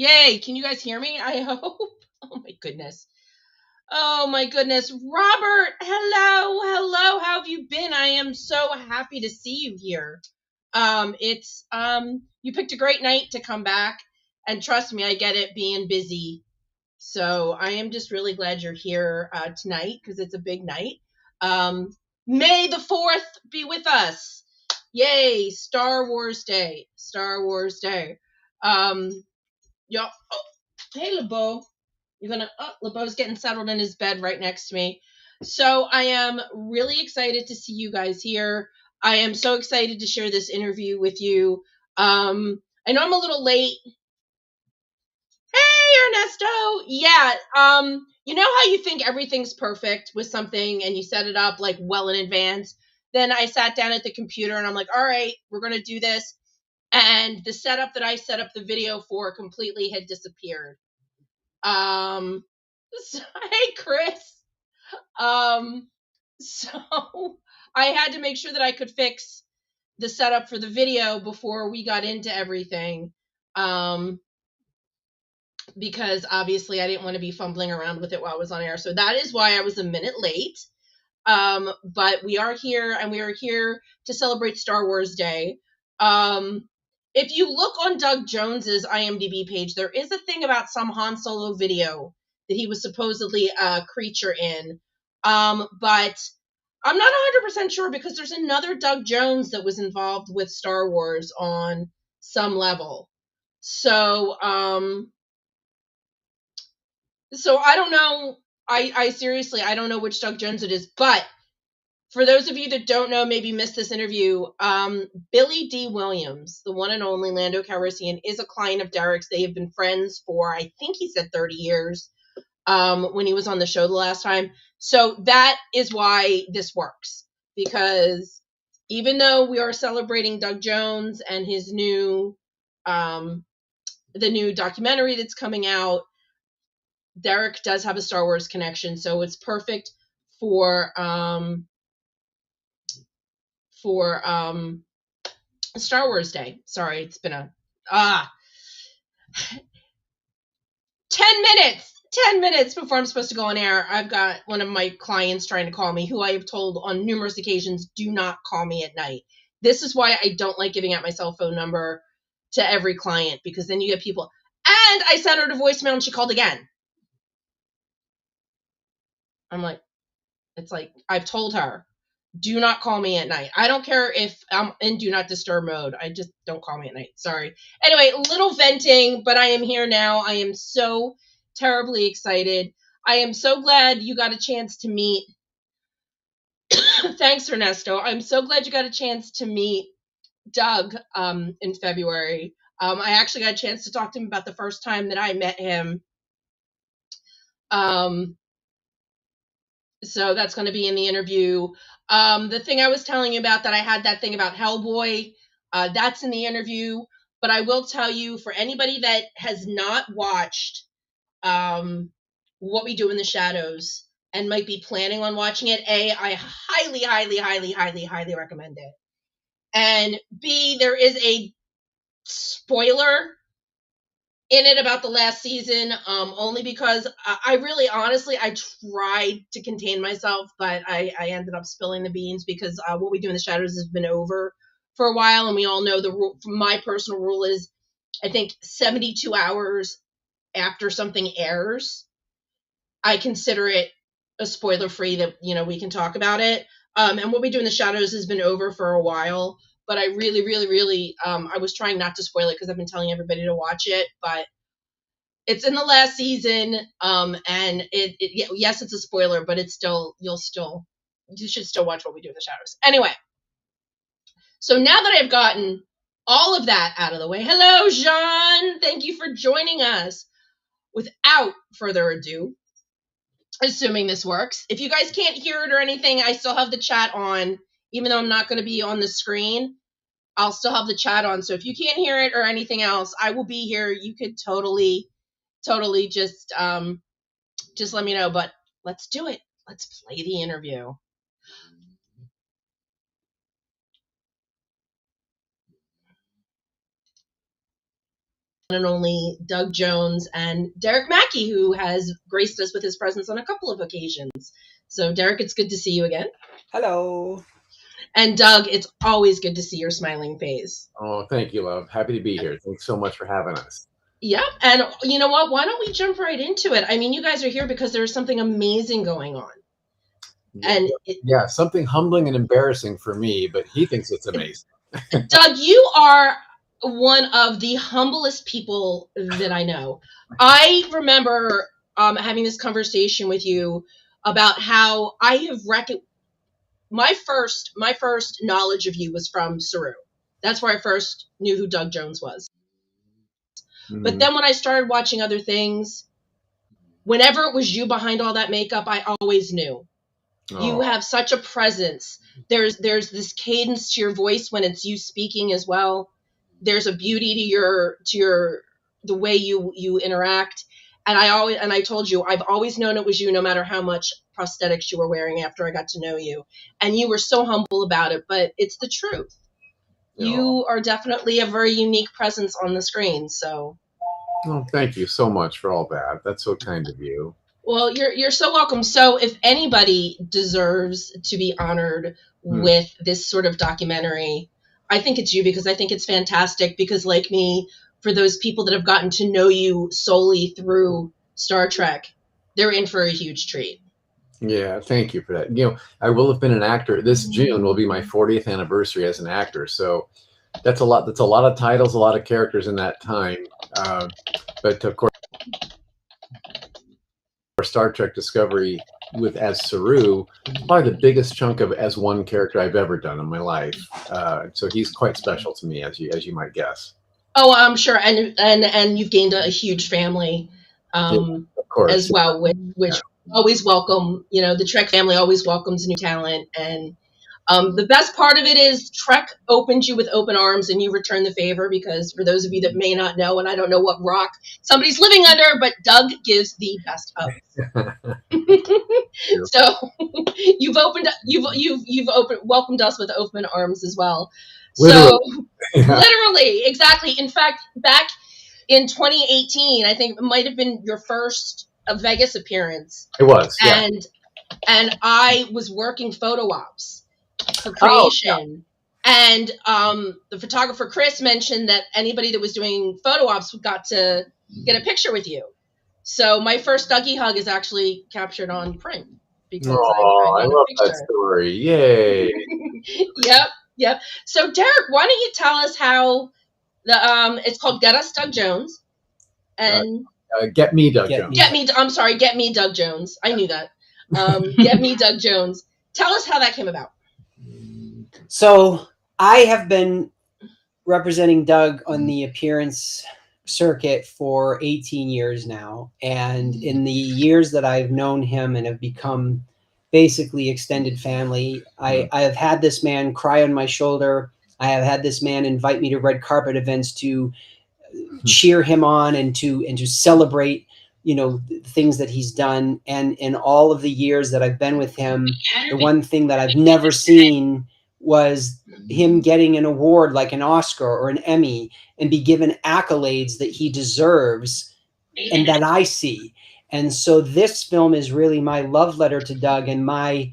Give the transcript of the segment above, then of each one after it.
Yay! Can you guys hear me? I hope. Oh my goodness. Oh my goodness. Robert, hello. Hello. How have you been? I am so happy to see you here. It's you picked a great night to come back, and trust me, I get it being busy. So I am just really glad you're here tonight because it's a big night. May the 4th be with us. Yay, Star Wars Day. Star Wars Day. Yo, oh, hey, LeBeau. LeBeau's getting settled in his bed right next to me. So I am really excited to see you guys here. I am so excited to share this interview with you. I know I'm a little late. Hey, Ernesto. Yeah. You know how you think everything's perfect with something and you set it up like well in advance? Then I sat down at the computer and I'm like, all right, we're going to do this. And the setup that I set up the video for completely had disappeared. So, hey, Chris. So I had to make sure that I could fix the setup for the video before we got into everything. Because obviously I didn't want to be fumbling around with it while I was on air. So that is why I was a minute late. But we are here, and we are here to celebrate Star Wars Day. If you look on Doug Jones's IMDb page, there is a thing about some Han Solo video that he was supposedly a creature in. But I'm not 100% sure because there's another Doug Jones that was involved with Star Wars on some level. So I don't know. I seriously, I don't know which Doug Jones it is. But for those of you that don't know, maybe missed this interview, Billy D. Williams, the one and only Lando Calrissian, is a client of Derek's. They have been friends for, I think he said 30 years when he was on the show the last time. So that is why this works. Because even though we are celebrating Doug Jones and his new, the new documentary that's coming out, Derek does have a Star Wars connection, so it's perfect for Star Wars Day. Sorry, it's been a 10 minutes before I'm supposed to go on air. I've got one of my clients trying to call me, who I have told on numerous occasions, do not call me at night. This is why I don't like giving out my cell phone number to every client, because then you get people. And I sent her to voicemail and she called again. I'm like, it's like, I've told her, do not call me at night. I don't care if I'm in do not disturb mode. I just don't call me at night. Sorry. Anyway, little venting, but I am here now. I am so terribly excited. I am so glad you got a chance to meet. Thanks, Ernesto. I'm so glad you got a chance to meet Doug in February. I actually got a chance to talk to him about the first time that I met him. So that's going to be in the interview. The thing I was telling you about, that I had that thing about Hellboy, that's in the interview. But I will tell you, for anybody that has not watched What We Do in the Shadows and might be planning on watching it, A, I highly, highly, highly, highly, highly recommend it. And B, there is a spoiler in it about the last season, only because I really, honestly, I tried to contain myself, but I ended up spilling the beans because What We Do in the Shadows has been over for a while, and we all know the rule. My personal rule is, I think 72 hours after something airs, I consider it a spoiler free that, we can talk about it. And What We Do in the Shadows has been over for a while, but I really, really, really, I was trying not to spoil it because I've been telling everybody to watch it, but it's in the last season, and yes, it's a spoiler, but it's still, you should still watch What We Do in the Shadows. Anyway, so now that I've gotten all of that out of the way, hello, Jean, thank you for joining us. Without further ado, assuming this works, if you guys can't hear it or anything, I still have the chat on, even though I'm not going to be on the screen. I'll still have the chat on, so if you can't hear it or anything else, I will be here. You could totally just let me know, but let's do it. Let's play the interview. and only Doug Jones and Derek Maki, who has graced us with his presence on a couple of occasions. So, Derek, it's good to see you again. Hello. And Doug, it's always good to see your smiling face. Oh, thank you, love. Happy to be here. Thanks so much for having us. Yep. And you know what? Why don't we jump right into it? I mean, you guys are here because there's something amazing going on. And yeah, something humbling and embarrassing for me, but he thinks it's amazing. Doug, you are one of the humblest people that I know. I remember having this conversation with you about how I have my first knowledge of you was from Saru. That's where I first knew who Doug Jones was. Mm-hmm. But then when I started watching other things, whenever it was you behind all that makeup, I always knew. Oh. You have such a presence. There's this cadence to your voice when it's you speaking as well. There's a beauty to the way you interact. And I told you, I've always known it was you, no matter how much prosthetics you were wearing after I got to know you. And you were so humble about it, but it's the truth. Oh. You are definitely a very unique presence on the screen. So. Oh, thank you so much for all that. That's so kind of you. Well, you're so welcome. So if anybody deserves to be honored with this sort of documentary, I think it's you, because I think it's fantastic. Because like me, for those people that have gotten to know you solely through Star Trek, they're in for a huge treat. Yeah, thank you for that. You know, I will have been an actor. This June will be my 40th anniversary as an actor. So that's a lot. That's a lot of titles, a lot of characters in that time. But of course, Star Trek Discovery as Saru, probably the biggest chunk of as one character I've ever done in my life. So he's quite special to me, as you might guess. Oh, I'm sure, and you've gained a huge family, yeah, of course, as well, which always welcome. You know, the Trek family always welcomes new talent, and the best part of it is Trek opened you with open arms, and you returned the favor, because for those of you that may not know, and I don't know what rock somebody's living under, but Doug gives the best hugs. So you've welcomed us with open arms as well. Literally. So literally, exactly. In fact, back in 2018, I think it might have been your first Vegas appearance. It was, yeah. And I was working photo ops for Creation. Oh, yeah. And the photographer Chris mentioned that anybody that was doing photo ops got to get a picture with you. So my first Dougie hug is actually captured on print, because I love that story. Yay. Yep. So Derek, why don't you tell us how it's called Get Us Doug Jones, and Get Me Doug Jones. Get Me Doug Jones. I knew that. Get Me Doug Jones. Tell us how that came about. So I have been representing Doug on the appearance circuit for 18 years now. And in the years that I've known him and have become basically extended family, I have had this man cry on my shoulder. I have had this man invite me to red carpet events to cheer him on and to celebrate, you know, things that he's done. And in all of the years that I've been with him, the one thing that I've never seen was him getting an award like an Oscar or an Emmy and be given accolades that he deserves and that I see. And so this film is really my love letter to Doug and my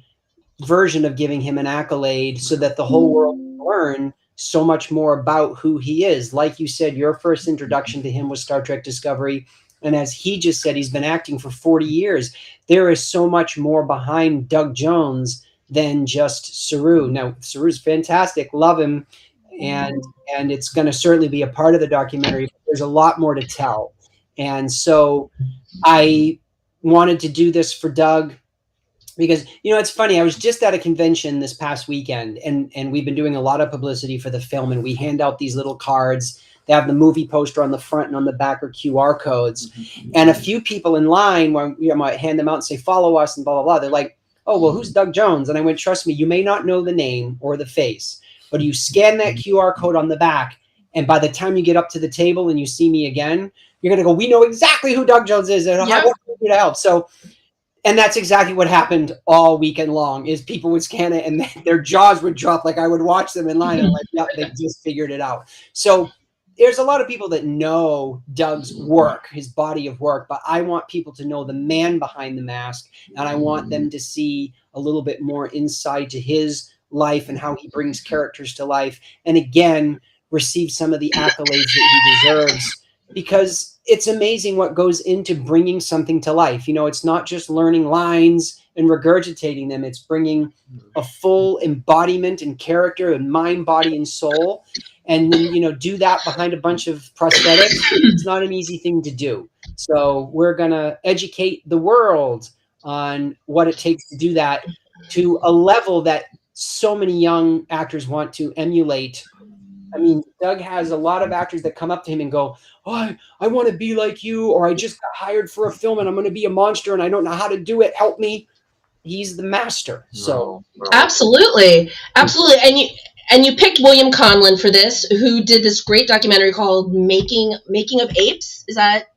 version of giving him an accolade so that the whole world can learn so much more about who he is. Like you said, your first introduction to him was Star Trek Discovery. And as he just said, he's been acting for 40 years. There is so much more behind Doug Jones than just Saru. Now, Saru's fantastic. Love him. And it's going to certainly be a part of the documentary. But there's a lot more to tell. And so I wanted to do this for Doug because, you know, it's funny. I was just at a convention this past weekend, and we've been doing a lot of publicity for the film, and we hand out these little cards. They have the movie poster on the front, and on the back are QR codes. And a few people in line, when I might hand them out and say, follow us and blah, blah, blah, they're like, oh, well, who's Doug Jones? And I went, trust me, you may not know the name or the face, but you scan that QR code on the back, and by the time you get up to the table and you see me again, you're going to go, we know exactly who Doug Jones is and what can we do to help. So, and that's exactly what happened all weekend long, is people would scan it and their jaws would drop. Like I would watch them in line and like, yeah, they just figured it out. So there's a lot of people that know Doug's work, his body of work, but I want people to know the man behind the mask, and I want them to see a little bit more insight to his life and how he brings characters to life, and again, receive some of the accolades that he deserves, because it's amazing what goes into bringing something to life. You know, it's not just learning lines and regurgitating them, it's bringing a full embodiment and character and mind, body, and soul. And then, you know, do that behind a bunch of prosthetics. It's not an easy thing to do. So we're going to educate the world on what it takes to do that to a level that so many young actors want to emulate. I mean, Doug has a lot of actors that come up to him and go, "Oh, I want to be like you," or "I just got hired for a film and I'm going to be a monster and I don't know how to do it. Help me." He's the master. So absolutely, and you picked William Conlon for this, who did this great documentary called Making of Apes. Is that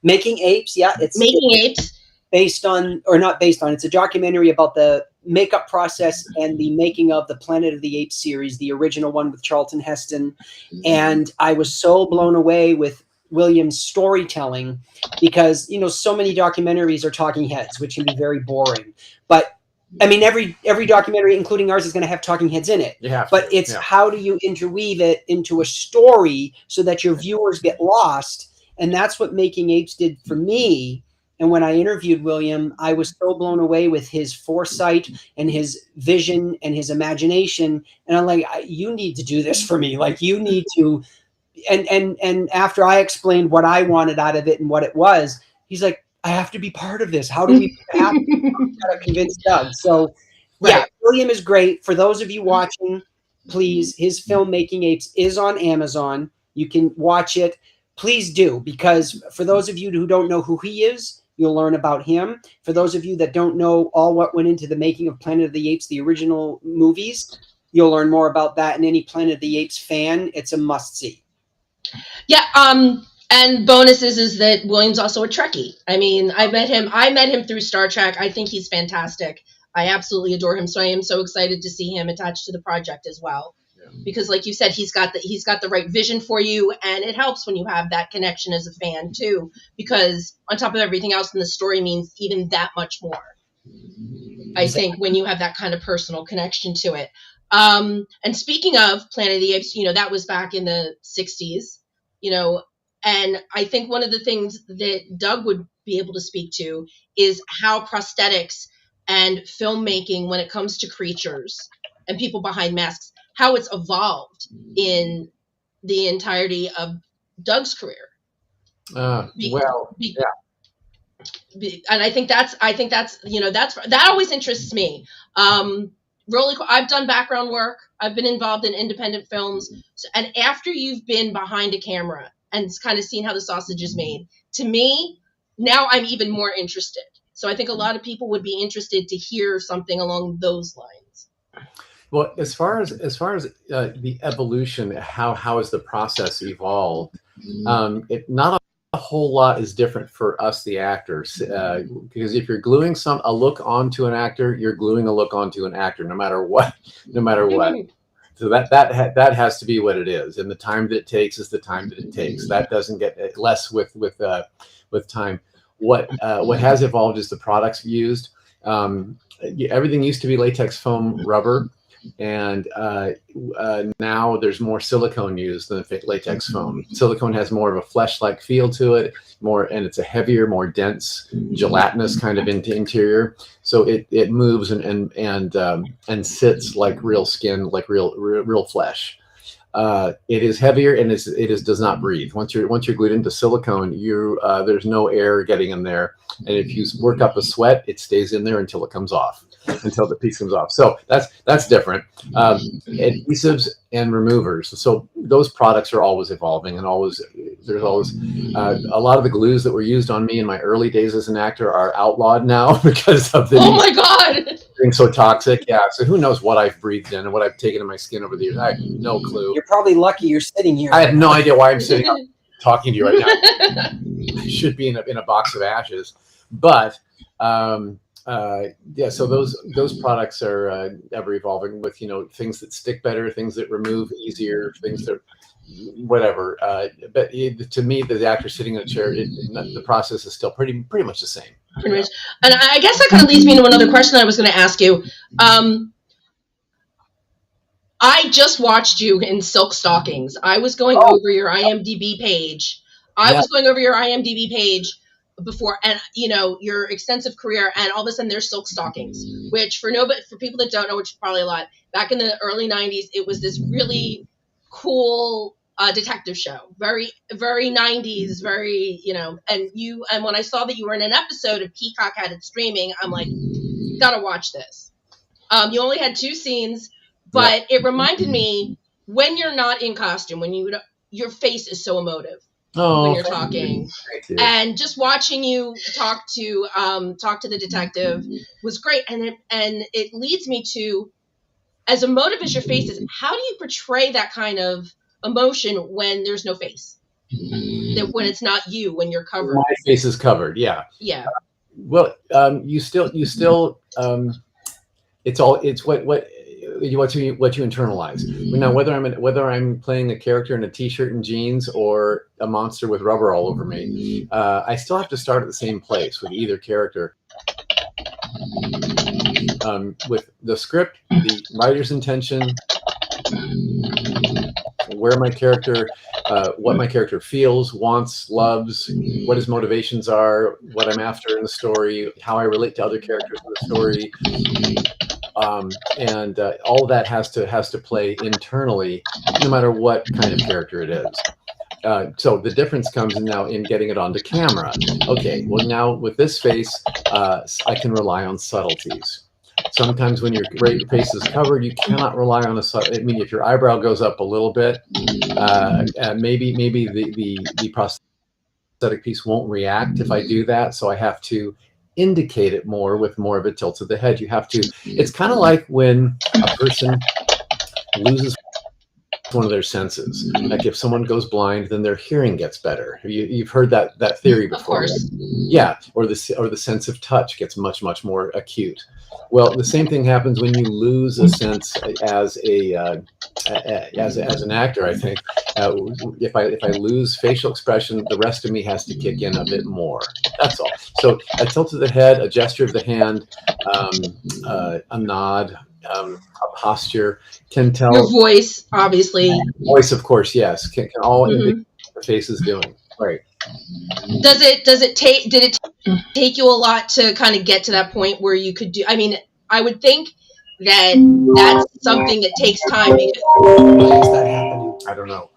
Making Apes? Yeah, it's Making Apes. Based on, or not based on, it's a documentary about the makeup process and the making of the Planet of the Apes series, the original one with Charlton Heston. And I was so blown away with William's storytelling, because, you know, so many documentaries are talking heads, which can be very boring. But I mean, every documentary, including ours, is going to have talking heads in it. Yeah, but it's how do you interweave it into a story so that your viewers get lost? And that's what Making Apes did for me. And when I interviewed William, I was so blown away with his foresight and his vision and his imagination. And I'm like, you need to do this for me. Like, you need to. And after I explained what I wanted out of it and what it was, he's like, I have to be part of this. How do we have to convince Doug? So, yeah, William is great. For those of you watching, please, his film Making Apes is on Amazon. You can watch it. Please do, because for those of you who don't know who he is, you'll learn about him. For those of you that don't know all what went into the making of Planet of the Apes, the original movies, you'll learn more about that. And any Planet of the Apes fan, it's a must-see. Yeah, and bonus is that William's also a Trekkie. I mean, I met him through Star Trek. I think he's fantastic. I absolutely adore him. So I am so excited to see him attached to the project as well. Because like you said, he's got the right vision for you, and it helps when you have that connection as a fan too, because on top of everything else, the story means even that much more. I think when you have that kind of personal connection to it. And speaking of Planet of the Apes, you know, that was back in the 60s, you know, and I think one of the things that Doug would be able to speak to is how prosthetics and filmmaking, when it comes to creatures and people behind masks, how it's evolved in the entirety of Doug's career. And I think that's you know, that always interests me. Really, I've done background work. I've been involved in independent films, and after you've been behind a camera and kind of seen how the sausage is made, to me, now I'm even more interested. So I think a lot of people would be interested to hear something along those lines. Well, as far as the evolution, how has the process evolved? It not a whole lot is different for us, the actors, because if you're gluing a look onto an actor, you're gluing a look onto an actor, no matter what. So that has to be what it is, and the time that it takes is the time that it takes. That doesn't get less with time. What has evolved is the products used. Everything used to be latex foam rubber, and now there's more silicone used than latex foam. Silicone has more of a flesh-like feel to it, and it's a heavier, more dense, gelatinous kind of interior. So it moves and sits like real skin, like real flesh. It is heavier, and it does not breathe. Once you're glued into silicone, there's no air getting in there, and if you work up a sweat, it stays in there until it comes off. Until the piece comes off. So that's different. Adhesives and removers. So those products are always evolving, and there's always a lot of the glues that were used on me in my early days as an actor are outlawed now because of oh my god, being so toxic. Yeah. So who knows what I've breathed in and what I've taken in my skin over the years? I have no clue. You're probably lucky you're sitting here. I have no idea why I'm sitting up talking to you right now. I should be in a box of ashes, but. Yeah, so those products are ever evolving with, you know, things that stick better, things that remove easier, things that whatever. But to me, the actor sitting in a chair, the process is still pretty much the same. Pretty much. And I guess that kind of leads me into another question that I was going to ask you. I just watched you in Silk Stockings. I was going over your IMDb page. I was going over your IMDb page before, and your extensive career, and all of a sudden there's Silk Stockings, which for people that don't know, which is probably a lot, back in the early 90s, it was this really cool detective show, very, very 90s, very, and when I saw that you were in an episode of Peacock had it streaming, I'm like, gotta watch this. You only had 2 scenes, but it reminded me, when you're not in costume, when your face is so emotive when you're talking, and just watching you talk to the detective was great. And it leads me to, as emotive as your face is, how do you portray that kind of emotion when there's no face? When it's not you, when you're covered. My face is covered. Yeah. Yeah. Well, you still it's what you internalize. Now, whether I'm playing a character in a t-shirt and jeans or a monster with rubber all over me, I still have to start at the same place with either character. With the script, the writer's intention, where my character, what my character feels, wants, loves, what his motivations are, what I'm after in the story, how I relate to other characters in the story. And all that has to play internally, no matter what kind of character it is. So the difference comes now in getting it onto camera. Okay, well now with this face, I can rely on subtleties. Sometimes when your face is covered, you cannot rely on I mean, if your eyebrow goes up a little bit, maybe the prosthetic piece won't react if I do that. So I have to indicate it more with more of a tilt of the head. You have to. It's kind of like when a person loses one of their senses. Like if someone goes blind, then their hearing gets better. You've heard that theory before. Of course. Yeah, or the sense of touch gets much more acute. Well, the same thing happens when you lose a sense as an actor. I think if I lose facial expression, the rest of me has to kick in a bit more. That's all. So a tilt of the head, a gesture of the hand, a nod, a posture can tell. Your voice, obviously. Voice, of course, yes, can all indicate what the face is doing. Right. Did it take you a lot to kind of get to that point where you could do? I mean, I would think that that's something that takes time. Why is that happening? I don't know.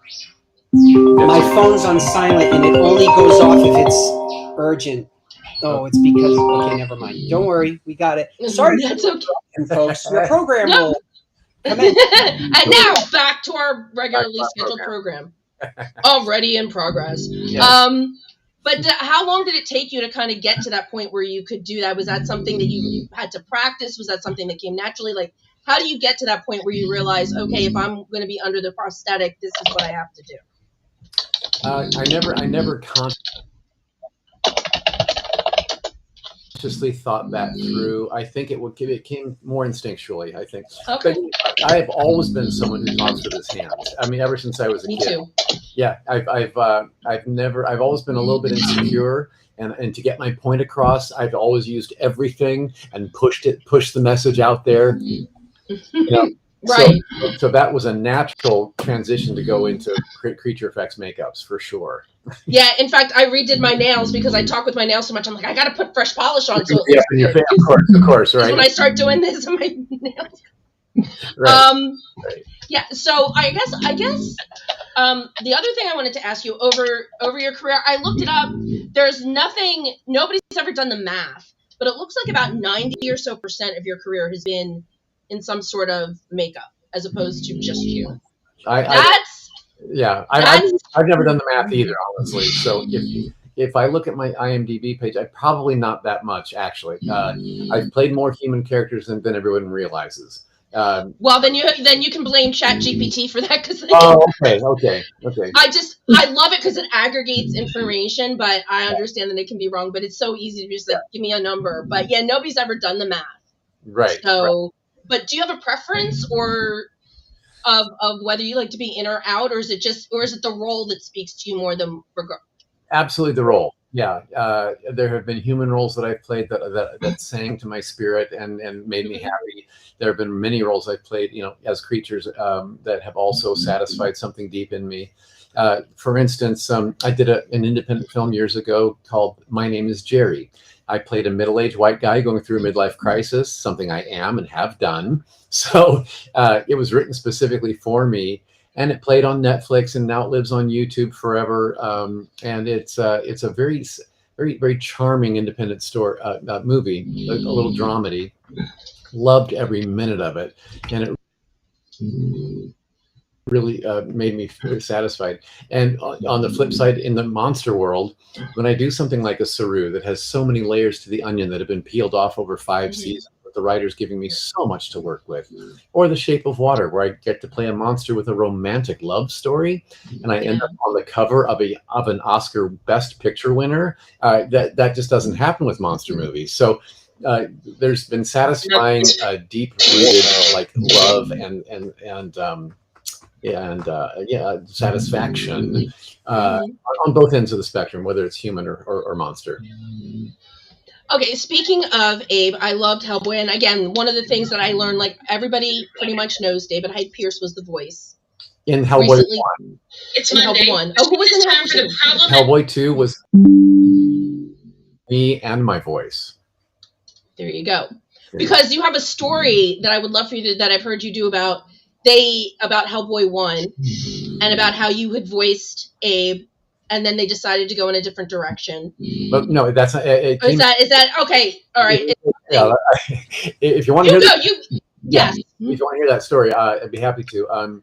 My phone's on silent and it only goes off if it's urgent. Oh, it's because, okay, never mind. Don't worry, we got it. Sorry, that's okay, folks. Your program will come in. And now back to our regularly scheduled program. Already in progress. Yes. But how long did it take you to kind of get to that point where you could do that? Was that something that you had to practice? Was that something that came naturally? Like, how do you get to that point where you realize, okay, if I'm going to be under the prosthetic, this is what I have to do? I never consciously thought that through. I think it came more instinctually. I think. Okay. But I have always been someone who talks with his hands. I mean, ever since I was a kid. Me too. Yeah, I've always been a little bit insecure, and to get my point across, I've always used everything and pushed the message out there. Right. So that was a natural transition to go into creature effects makeups for sure. Yeah, in fact, I redid my nails because I talk with my nails so much. I'm like, I got to put fresh polish on. So yeah, in your face, of course, right. When I start doing this on my nails. Right. Right. Yeah. So I guess the other thing I wanted to ask you over your career, I looked it up. There's nobody's ever done the math, but it looks like about 90% or so of your career has been in some sort of makeup as opposed to just you. I've never done the math either, honestly. So if I look at my IMDb page, I'm probably not that much actually. I've played more human characters than everyone realizes. Well, then you can blame ChatGPT for that because. Okay. I love it because it aggregates information, but I understand that it can be wrong. But it's so easy to just give me a number. But yeah, nobody's ever done the math. Right. So, but do you have a preference or of whether you like to be in or out, or is it the role that speaks to you more than regard? Absolutely, the role. Yeah, there have been human roles that I've played that sang to my spirit and made me happy. There have been many roles I've played, as creatures that have also satisfied something deep in me. For instance, I did an independent film years ago called My Name is Jerry. I played a middle-aged white guy going through a midlife crisis, something I am and have done. So it was written specifically for me. And it played on Netflix, and now it lives on YouTube forever. And it's a very, very, very charming independent movie, a little dramedy. Loved every minute of it, and it really made me very satisfied. And on the flip side, in the monster world, when I do something like a Saru that has so many layers to the onion that have been peeled off over 5 seasons, the writer's giving me so much to work with, or The Shape of Water, where I get to play a monster with a romantic love story, and I end up on the cover of an Oscar Best Picture winner. That just doesn't happen with monster movies. So there's been satisfying, deep-rooted like love and satisfaction on both ends of the spectrum, whether it's human or monster. Okay, speaking of Abe, I loved Hellboy, and again, one of the things that I learned, like everybody pretty much knows, David Hyde Pierce was the voice in Hellboy recently. 1. It's in Hellboy 1. Oh, who was in Hellboy 2? Hellboy 2 was me and my voice. There you go. Because you have a story that I would love for you that I've heard you do about Hellboy 1 and about how you had voiced Abe, and then they decided to go in a different direction. But no, that's not. Is that okay? All right. If you want to hear yes. If you want to hear that story, I'd be happy to.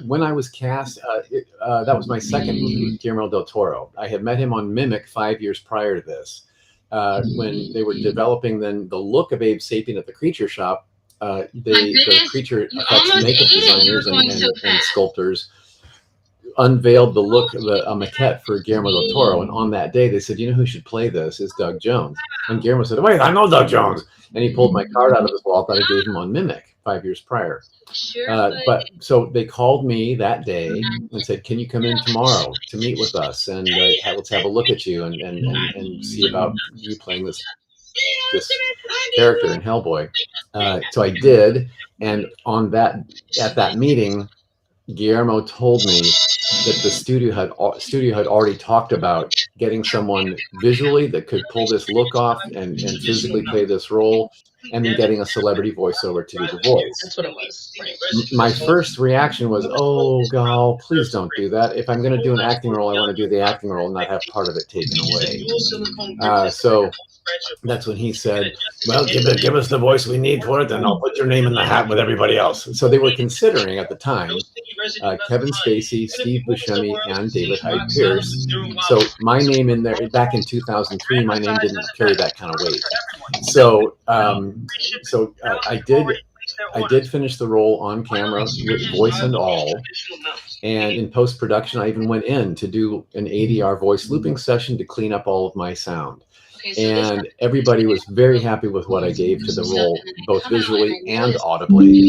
When I was cast, that was my second movie with Guillermo del Toro. I had met him on Mimic 5 years prior to this, when they were developing then the look of Abe Sapien at the Creature Shop. The creature effects makeup designers and sculptors unveiled the look of a maquette for Guillermo del Toro, and on that day they said, "You know who should play this is Doug Jones." And Guillermo said, "Wait, I know Doug Jones," and he pulled my card out of his wallet that I gave him on Mimic 5 years prior. But so they called me that day and said, "Can you come in tomorrow to meet with us and let's have a look at you and see about you playing this character in Hellboy." So I did, and at that meeting, Guillermo told me that the studio had already talked about getting someone visually that could pull this look off and physically play this role, and then getting a celebrity voiceover to do the voice. That's what it was. Right. My first reaction was, "Oh, gal, please don't do that. If I'm going to do an acting role, I want to do the acting role and not have part of it taken away." So that's when he said, "Well, give us the voice we need for it, and I'll put your name in the hat with everybody else." So they were considering at the time Kevin Spacey, Steve Buscemi, and David Hyde Pierce. So my name in there back in 2003, my name didn't carry that kind of weight. So I did finish the role on camera with voice and all. And in post-production, I even went in to do an ADR voice looping session to clean up all of my sound. And everybody was very happy with what I gave to the role, both visually and audibly.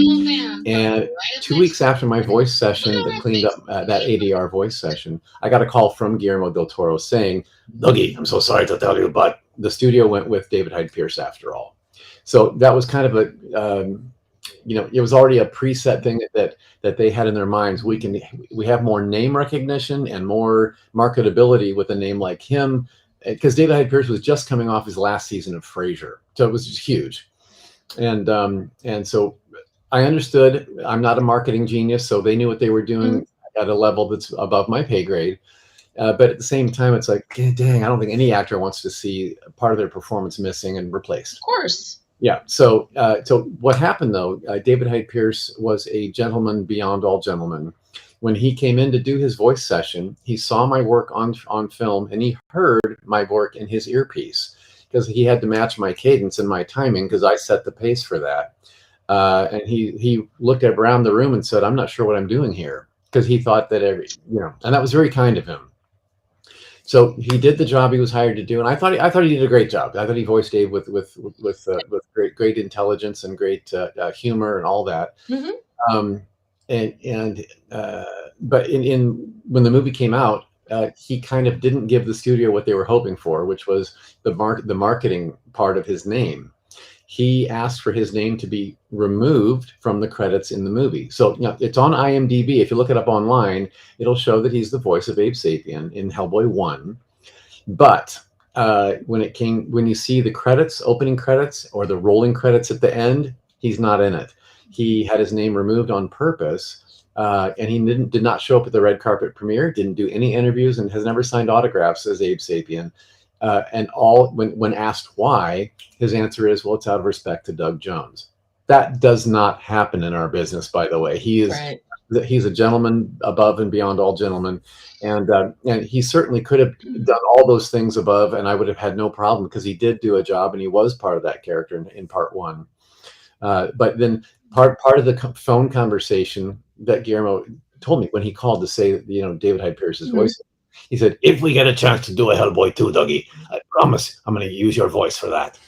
And 2 weeks after my voice session that cleaned up that ADR voice session, I got a call from Guillermo del Toro saying, "Dougie, I'm so sorry to tell you, but the studio went with David Hyde Pierce after all." So that was kind of it was already a preset thing that they had in their minds. We have more name recognition and more marketability with a name like him, because David Hyde Pierce was just coming off his last season of Frasier, so it was just huge. And so I understood. I'm not a marketing genius, so they knew what they were doing at a level that's above my pay grade. But at the same time, it's like, dang, I don't think any actor wants to see part of their performance missing and replaced. Of course. Yeah. So what happened though? David Hyde Pierce was a gentleman beyond all gentlemen. When he came in to do his voice session, he saw my work on film, and he heard my work in his earpiece, because he had to match my cadence and my timing, because I set the pace for that. And he looked around the room and said, "I'm not sure what I'm doing here," because he thought that and that was very kind of him. So he did the job he was hired to do, and I thought he did a great job. I thought he voiced Dave with great intelligence and great humor and all that. but in when the movie came out, he kind of didn't give the studio what they were hoping for, which was the marketing part of his name. He asked for his name to be removed from the credits in the movie. So it's on IMDb. If you look it up online, it'll show that he's the voice of Abe Sapien in Hellboy 1. But when you see the credits, opening credits, or the rolling credits at the end, he's not in it. He had his name removed on purpose, and he did not show up at the red carpet premiere, didn't do any interviews, and has never signed autographs as Abe Sapien. And when asked why, his answer is, well, it's out of respect to Doug Jones. That does not happen in our business, by the way. He's a gentleman above and beyond all gentlemen. And he certainly could have done all those things above, and I would have had no problem, because he did do a job and he was part of that character in part 1. But then part of the phone conversation that Guillermo told me when he called to say, David Hyde Pierce's voice, he said, if we get a chance to do a Hellboy 2, Dougie, I promise I'm going to use your voice for that.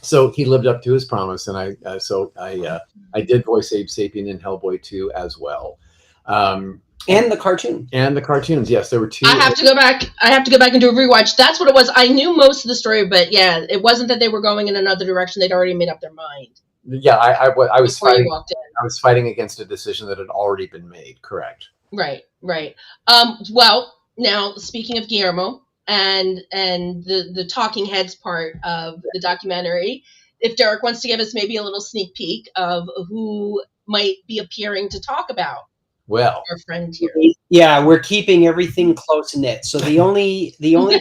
So he lived up to his promise, and I did voice Abe Sapien in Hellboy 2 as well. And the cartoon. And the cartoons, yes, there were 2. I have to go back and do a rewatch. That's what it was. I knew most of the story, but yeah, it wasn't that they were going in another direction. They'd already made up their mind. Yeah, I was fighting. I was fighting against a decision that had already been made. Correct. Right. Well, now speaking of Guillermo and the talking heads part of the documentary, if Derek wants to give us maybe a little sneak peek of who might be appearing to talk about. Well, our friend here. Yeah, we're keeping everything close knit. So the only the only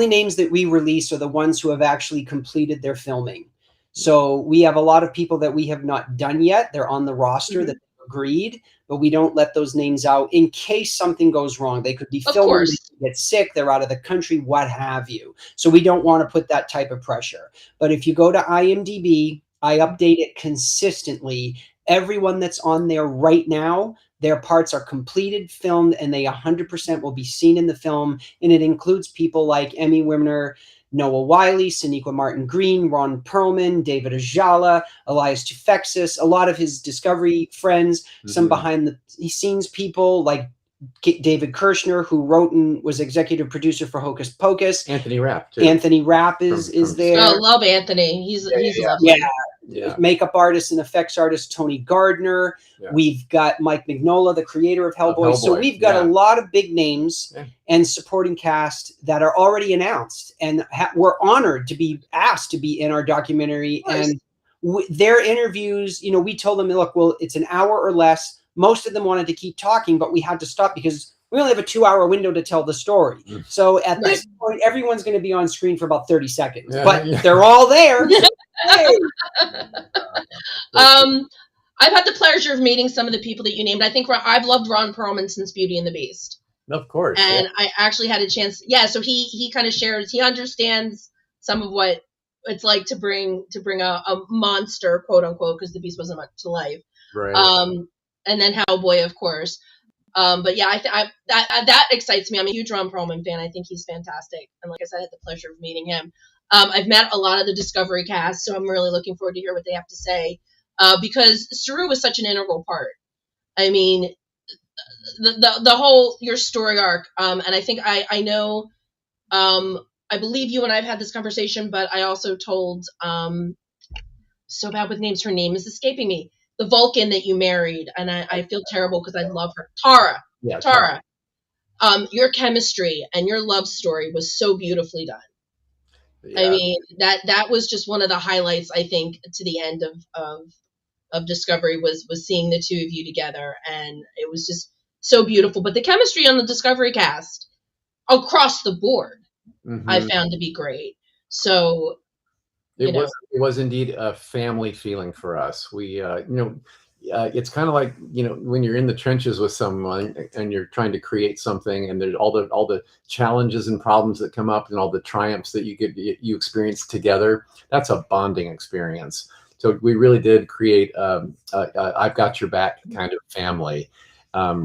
names that we release are the ones who have actually completed their filming. So we have a lot of people that we have not done yet. They're on the roster that agreed, but we don't let those names out in case something goes wrong. They could be filming, they could get sick, they're out of the country, what have you. So we don't want to put that type of pressure. But if you go to IMDb, I update it consistently. Everyone that's on there right now, their parts are completed, filmed, and they 100% will be seen in the film. And it includes people like Emmy winner Noah Wiley, Sonequa Martin Green, Ron Perlman, David Ajala, Elias Tufexis, a lot of his Discovery friends, some behind the scenes people like David Kirshner, who wrote and was executive producer for Hocus Pocus. Anthony Rapp, too. Anthony Rapp is there. Oh, love Anthony. He's lovely. Yeah. Makeup artist and effects artist Tony Gardner. Yeah. We've got Mike Mignola, the creator of Hellboy. So we've got a lot of big names and supporting cast that are already announced, and we're honored to be asked to be in our documentary. And their interviews, we told them, look, well, it's an hour or less. Most of them wanted to keep talking, but we had to stop because we only have a 2-hour window to tell the story. So at this point, everyone's going to be on screen for about 30 seconds, but they're all there. I've had the pleasure of meeting some of the people that you named. I think I've loved Ron Perlman since Beauty and the Beast. Of course. And I actually had a chance. Yeah. So he kind of shares, he understands some of what it's like to bring a monster, quote unquote, because the Beast wasn't much to life. Right. And then Hellboy, of course. But yeah, that excites me. I'm a huge Ron Perlman fan. I think he's fantastic. And like I said, I had the pleasure of meeting him. I've met a lot of the Discovery cast, so I'm really looking forward to hear what they have to say. Because Saru was such an integral part. I mean, the whole, your story arc. And I think I know, I believe you and I've had this conversation, but I also told, so bad with names, her name is escaping me. The Vulcan that you married, and I feel terrible because I love her. Tara. Yeah, Tara. Your chemistry and your love story was so beautifully done. Yeah. I mean, that was just one of the highlights, I think, to the end of Discovery was seeing the two of you together, and it was just so beautiful. But the chemistry on the Discovery cast across the board, I found to be great. So it was indeed a family feeling for us. We, it's kind of like, when you're in the trenches with someone and you're trying to create something, and there's all the challenges and problems that come up and all the triumphs that you experience together. That's a bonding experience. So we really did create I've got your back kind of family.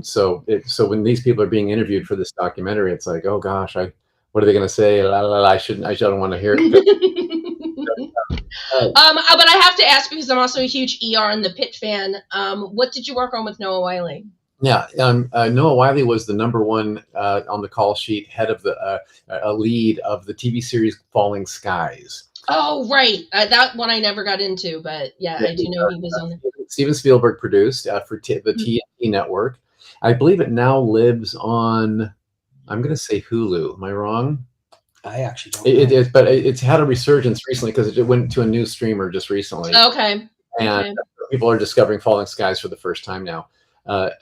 So when these people are being interviewed for this documentary, it's like, oh gosh, what are they going to say? I don't want to hear it. But I have to ask because I'm also a huge ER and the Pit fan. What did you work on with Noah Wyle? Yeah, Noah Wyle was the #1 on the call sheet, head of the a lead of the TV series Falling Skies. Oh, right. That one I never got into, but yeah, I do know he was on there. Steven Spielberg produced for the TNT network. I believe it now lives on, I'm going to say Hulu. Am I wrong? I actually don't know. But it's had a resurgence recently because it went to a new streamer just recently. Okay. And people are discovering Falling Skies for the first time now.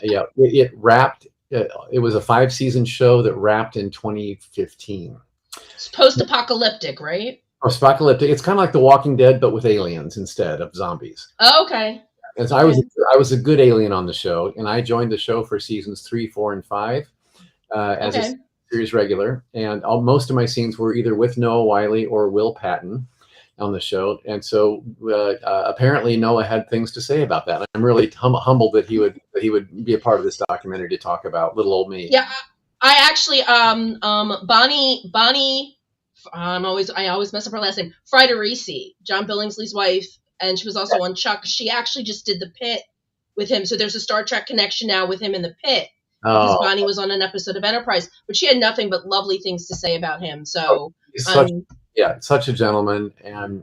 Yeah, it wrapped. It was a 5-season show that wrapped in 2015. It's post-apocalyptic, right? Post-apocalyptic. It's kind of like The Walking Dead, but with aliens instead of zombies. Oh, okay. And so I was a good alien on the show, and I joined the show for seasons 3, 4, and 5 as a series regular. And most of my scenes were either with Noah Wyle or Will Patton on the show. And so apparently Noah had things to say about that. I'm really humbled that he would be a part of this documentary to talk about little old me. Yeah, I actually Bonnie I always mess up her last name. Friederisi, John Billingsley's wife, and she was also on Chuck. She actually just did the Pit with him. So there's a Star Trek connection now with him in the Pit. Because Bonnie was on an episode of Enterprise, but she had nothing but lovely things to say about him. So such a gentleman, and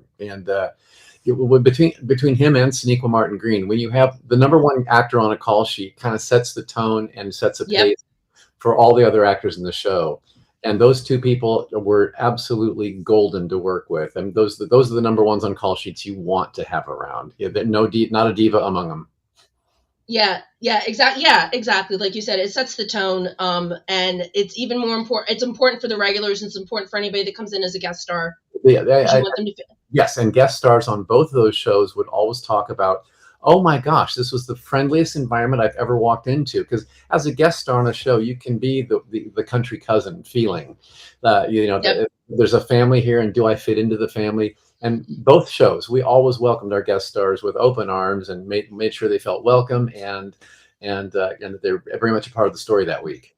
between him and Sonequa Martin Green, when you have the #1 actor on a call sheet, kind of sets the tone and sets a pace for all the other actors in the show. And those two people were absolutely golden to work with, and those are the #1s on call sheets you want to have around. Not a diva among them. Yeah, exactly. Like you said, it sets the tone, and it's even more important. It's important for the regulars, and it's important for anybody that comes in as a guest star. Yes, and guest stars on both of those shows would always talk about, oh my gosh, this was the friendliest environment I've ever walked into. Because as a guest star on a show, you can be the country cousin feeling. There's a family here, and do I fit into the family? And both shows, we always welcomed our guest stars with open arms and made sure they felt welcome and that they're very much a part of the story that week.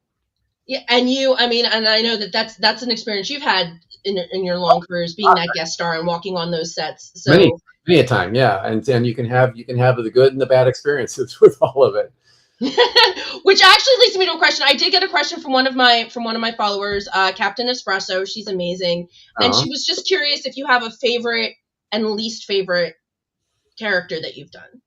Yeah, and I know that's an experience you've had in your long careers, being that guest star and walking on those sets. So many a time, yeah, and you can have the good and the bad experiences with all of it. Which actually leads me to a question. I did get a question from one of my followers, Captain Espresso. She's amazing, and she was just curious if you have a favorite and least favorite character that you've done.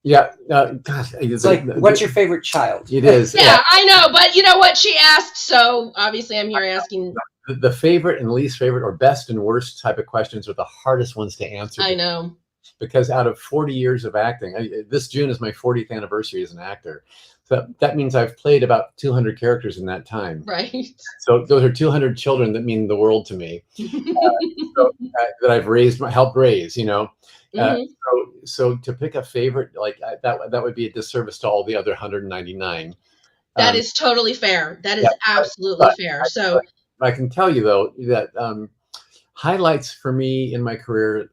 Yeah, gosh, it's like, what's your favorite child? It is. Yeah, I know, but you know what? She asked, so obviously I'm here asking. The favorite and least favorite, or best and worst type of questions, are the hardest ones to answer. I know. Because out of 40 years of acting, this June is my 40th anniversary as an actor. So that means I've played about 200 characters in that time. Right. So those are 200 children that mean the world to me, that I've helped raise, So to pick a favorite like that would be a disservice to all the other 199. That is totally fair. That is absolutely fair. So I can tell you though that highlights for me in my career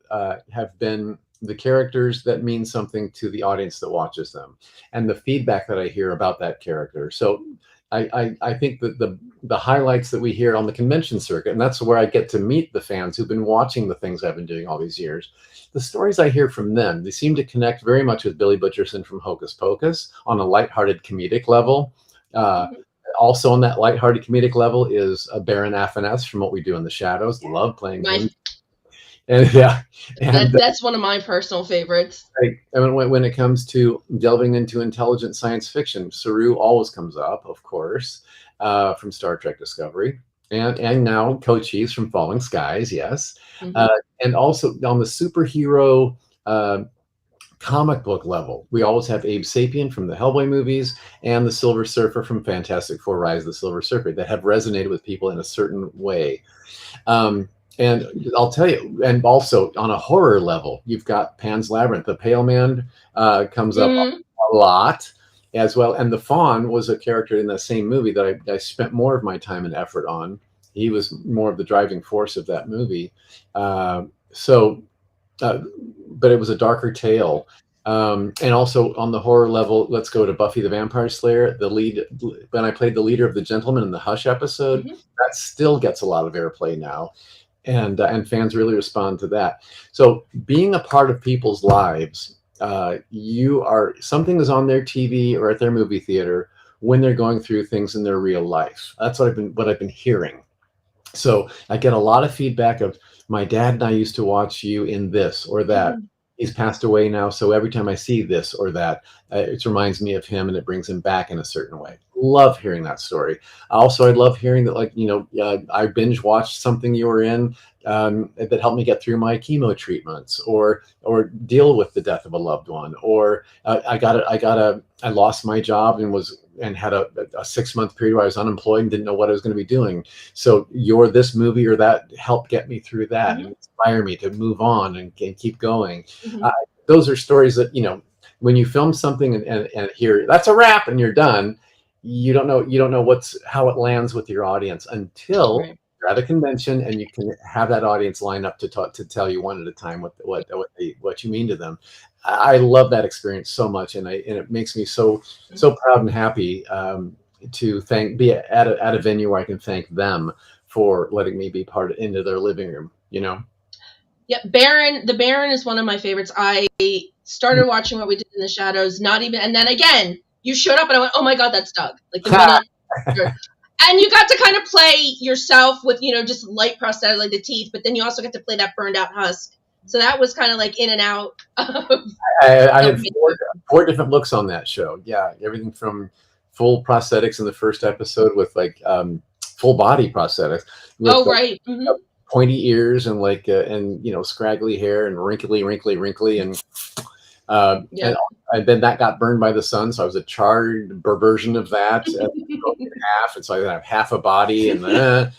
have been the characters that mean something to the audience that watches them, and the feedback that I hear about that character. So I think that the highlights that we hear on the convention circuit, and that's where I get to meet the fans who've been watching the things I've been doing all these years. The stories I hear from them, they seem to connect very much with Billy Butcherson from Hocus Pocus on a lighthearted comedic level. Also on that lighthearted comedic level is Baron Affiness from What We Do in the Shadows. Love playing him. And that's one of my personal favorites. When it comes to delving into intelligent science fiction, Saru always comes up, of course, from Star Trek Discovery, and now Cochise from Falling Skies, yes, and also on the superhero comic book level, we always have Abe Sapien from the Hellboy movies and the Silver Surfer from Fantastic Four: Rise of the Silver Surfer that have resonated with people in a certain way. And I'll tell you, and also on a horror level, you've got Pan's Labyrinth. The Pale Man comes up a lot as well. And the Faun was a character in the same movie that I spent more of my time and effort on. He was more of the driving force of that movie. But it was a darker tale. And also on the horror level, let's go to Buffy the Vampire Slayer. When I played the leader of the Gentleman in the Hush episode, that still gets a lot of airplay now. and fans really respond to that. So being a part of people's lives, something is on their TV or at their movie theater when they're going through things in their real life. That's what I've been hearing. So I get a lot of feedback of, my dad and I used to watch you in this or that. He's passed away now, so every time I see this or that, it reminds me of him and it brings him back in a certain way. Love hearing that story. Also, I love hearing that, like, I binge watched something you were in that helped me get through my chemo treatments or deal with the death of a loved one, or I lost my job and had a 6-month period where I was unemployed and didn't know what I was going to be doing. So this movie or that helped get me through that and inspire me to move on and keep going. Those are stories that, when you film something and hear that's a wrap and you're done, you don't know how it lands with your audience until you're at a convention and you can have that audience line up to tell you one at a time what you mean to them. I love that experience so much, and it makes me so proud and happy to be at a venue where I can thank them for letting me be part into their living room. Yeah, the Baron is one of my favorites. I started watching What We Did in the Shadows, and then again, you showed up and I went, oh my God, that's Doug. Like the minute, and you got to kind of play yourself with, just light prosthetic, like the teeth, but then you also get to play that burned out husk. So that was kind of like in and out. I had 4 different looks on that show. Yeah, everything from full prosthetics in the first episode with like full body prosthetics. With, right. Pointy ears and scraggly hair and wrinkly and then that got burned by the sun, so I was a charred version of that in half, and so I have half a body, and then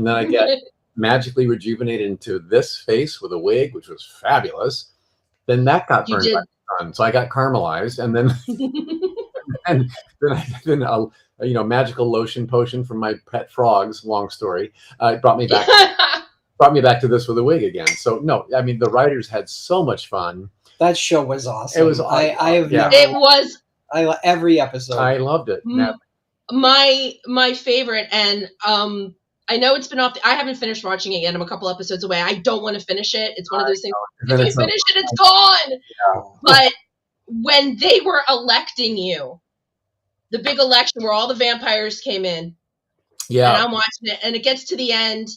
I get magically rejuvenated into this face with a wig, which was fabulous. Then that got burned by the sun, so I got caramelized, and then magical lotion potion from my pet frogs. Long story, brought me back to this with a wig again. So no, I mean the writers had so much fun. That show was awesome. It was. Every episode. I loved it. My favorite, and I know it's been off. I haven't finished watching it yet. I'm a couple episodes away. I don't want to finish it. It's one of those things. If you finish it, it's gone. Yeah. But when they were electing you, the big election where all the vampires came in, and I'm watching it, and it gets to the end,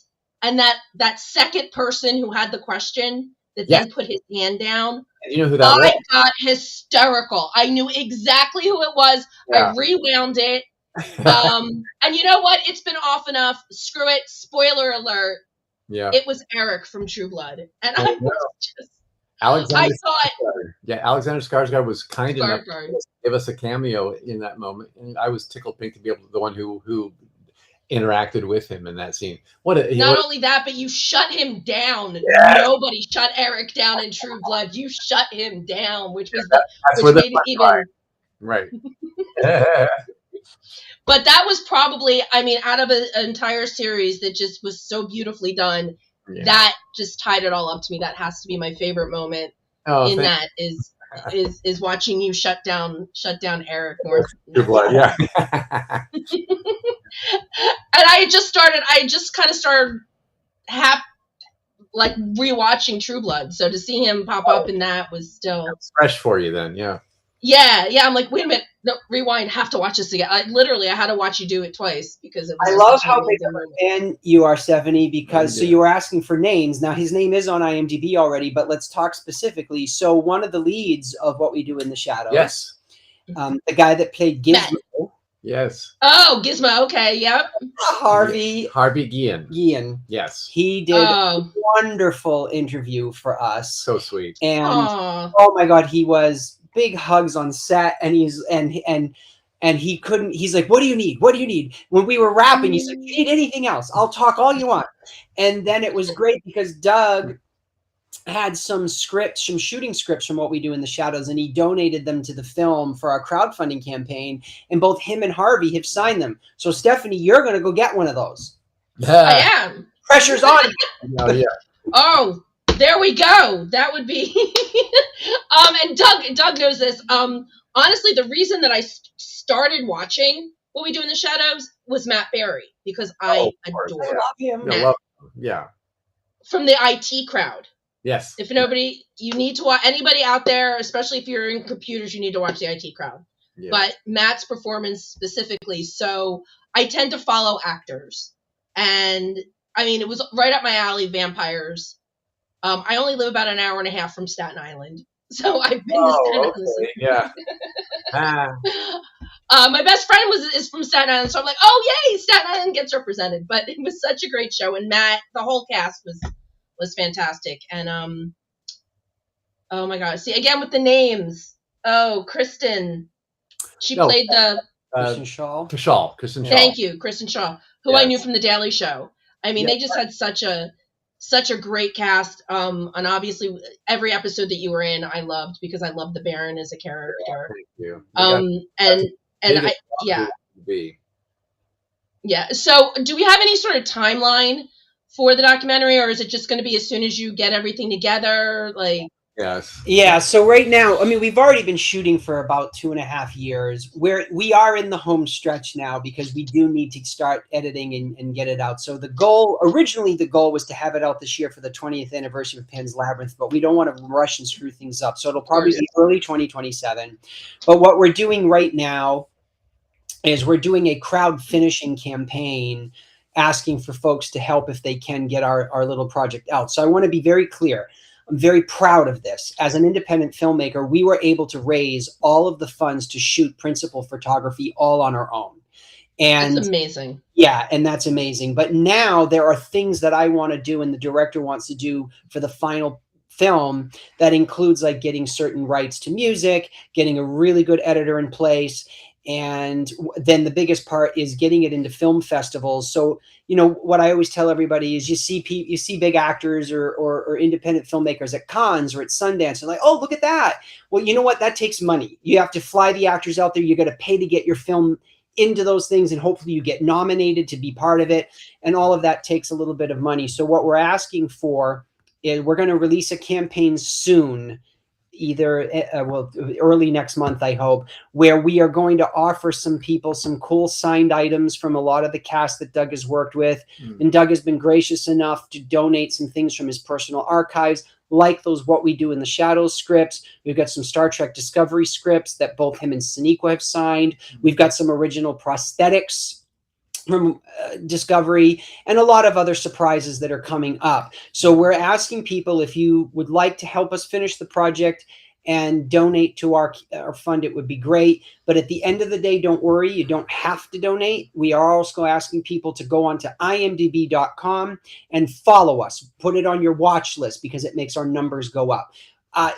and that second person who had the question that then put his hand down. And you know who that was? I got hysterical. I knew exactly who it was. Yeah. I rewound it. And you know what? It's been off enough. Screw it. Spoiler alert. Yeah. It was Eric from True Blood. And I was just... Alexander Skarsgård was kind enough to give us a cameo in that moment. And I was tickled pink to be able to the one who interacted with him in that scene. Not only that, but you shut him down. Yeah. Nobody shut Eric down in True Blood. You shut him down, which was which made it even right. But that was probably, out of an entire series that just was so beautifully done, that just tied it all up to me. That has to be my favorite moment is watching you shut down Eric North. True Blood, yeah. And I just kind of started rewatching True Blood. So to see him pop up in that was still fresh for you then, yeah. Yeah. I'm like, wait a minute, no, rewind. Have to watch this again. I had to watch you do it twice because it was. I love how big of a fan you are, Stephanie. Because so you were asking for names. Now his name is on IMDb already, but let's talk specifically. So one of the leads of What We Do in the Shadows. Yes. The guy that played Gizmo. Yes. Oh, Gizmo. Okay. Yep. Harvey Guillen. Yes. He did a wonderful interview for us. So sweet. And oh my God, he was big hugs on set, and he's like, what do you need? When we were rapping, he's like, you need anything else? I'll talk all you want. And then it was great because Doug had some shooting scripts from What We Do in the Shadows, and he donated them to the film for our crowdfunding campaign, and both him and Harvey have signed them. So Stephanie, you're going to go get one of those. I am. Pressure's on. Oh, yeah. Oh, there we go. That would be and Doug knows this. Honestly, the reason that I started watching What We Do in the Shadows was Matt Berry, because I adore love him. Yeah. from the IT crowd. Yes. If nobody, you need to watch, anybody out there, especially if you're in computers, you need to watch the IT crowd. Yeah. But Matt's performance specifically. So I tend to follow actors. And I mean, it was right up my alley, vampires. I only live about an hour and a half from Staten Island. So I've been to Staten Oh, Island. okay. Yeah. My best friend is from Staten Island, so I'm like, oh yay, Staten Island gets represented. But it was such a great show, and Matt, the whole cast was fantastic. And oh my god, see again with the names. Oh, Kristen, she played the Kristen Shaw. Kristen Shaw. Thank you, Kristen Shaw, who I Yes. knew from the Daily Show. I mean, they just had such a great cast. And obviously every episode that you were in, I loved because I loved the Baron as a character. Thank you. Yeah. So, do we have any sort of timeline for the documentary, or is it just going to be as soon as you get everything together? Like, Yes. Yeah. So right now, I mean, we've already been shooting for about 2.5 years. We are in the home stretch now because we do need to start editing and get it out. So originally the goal was to have it out this year for the 20th anniversary of Pan's Labyrinth, but we don't want to rush and screw things up. So it'll probably be early 2027. But what we're doing right now is we're doing a crowd finishing campaign asking for folks to help if they can get our little project out. So I want to be very clear. I'm very proud of this. As an independent filmmaker, we were able to raise all of the funds to shoot principal photography all on our own. And that's amazing. Yeah, and that's amazing. But now there are things that I want to do and the director wants to do for the final film that includes like getting certain rights to music, getting a really good editor in place. And then the biggest part is getting it into film festivals. So, you know, what I always tell everybody is you see big actors or independent filmmakers at cons or at Sundance and like, oh, look at that. Well, you know what? That takes money. You have to fly the actors out there. You got to pay to get your film into those things. And hopefully you get nominated to be part of it. And all of that takes a little bit of money. So what we're asking for is we're going to release a campaign soon, either early next month, I hope, where we are going to offer some people some cool signed items from a lot of the cast that Doug has worked with. And Doug has been gracious enough to donate some things from his personal archives, like those What We Do in the Shadows scripts. We've got some Star Trek Discovery scripts that both him and Sonequa have signed. We've got some original prosthetics from Discovery and a lot of other surprises that are coming up. So we're asking people, if you would like to help us finish the project and donate to our fund, it would be great. But at the end of the day, don't worry, you don't have to donate. We are also asking people to go onto imdb.com and follow us. Put it on your watch list because it makes our numbers go up.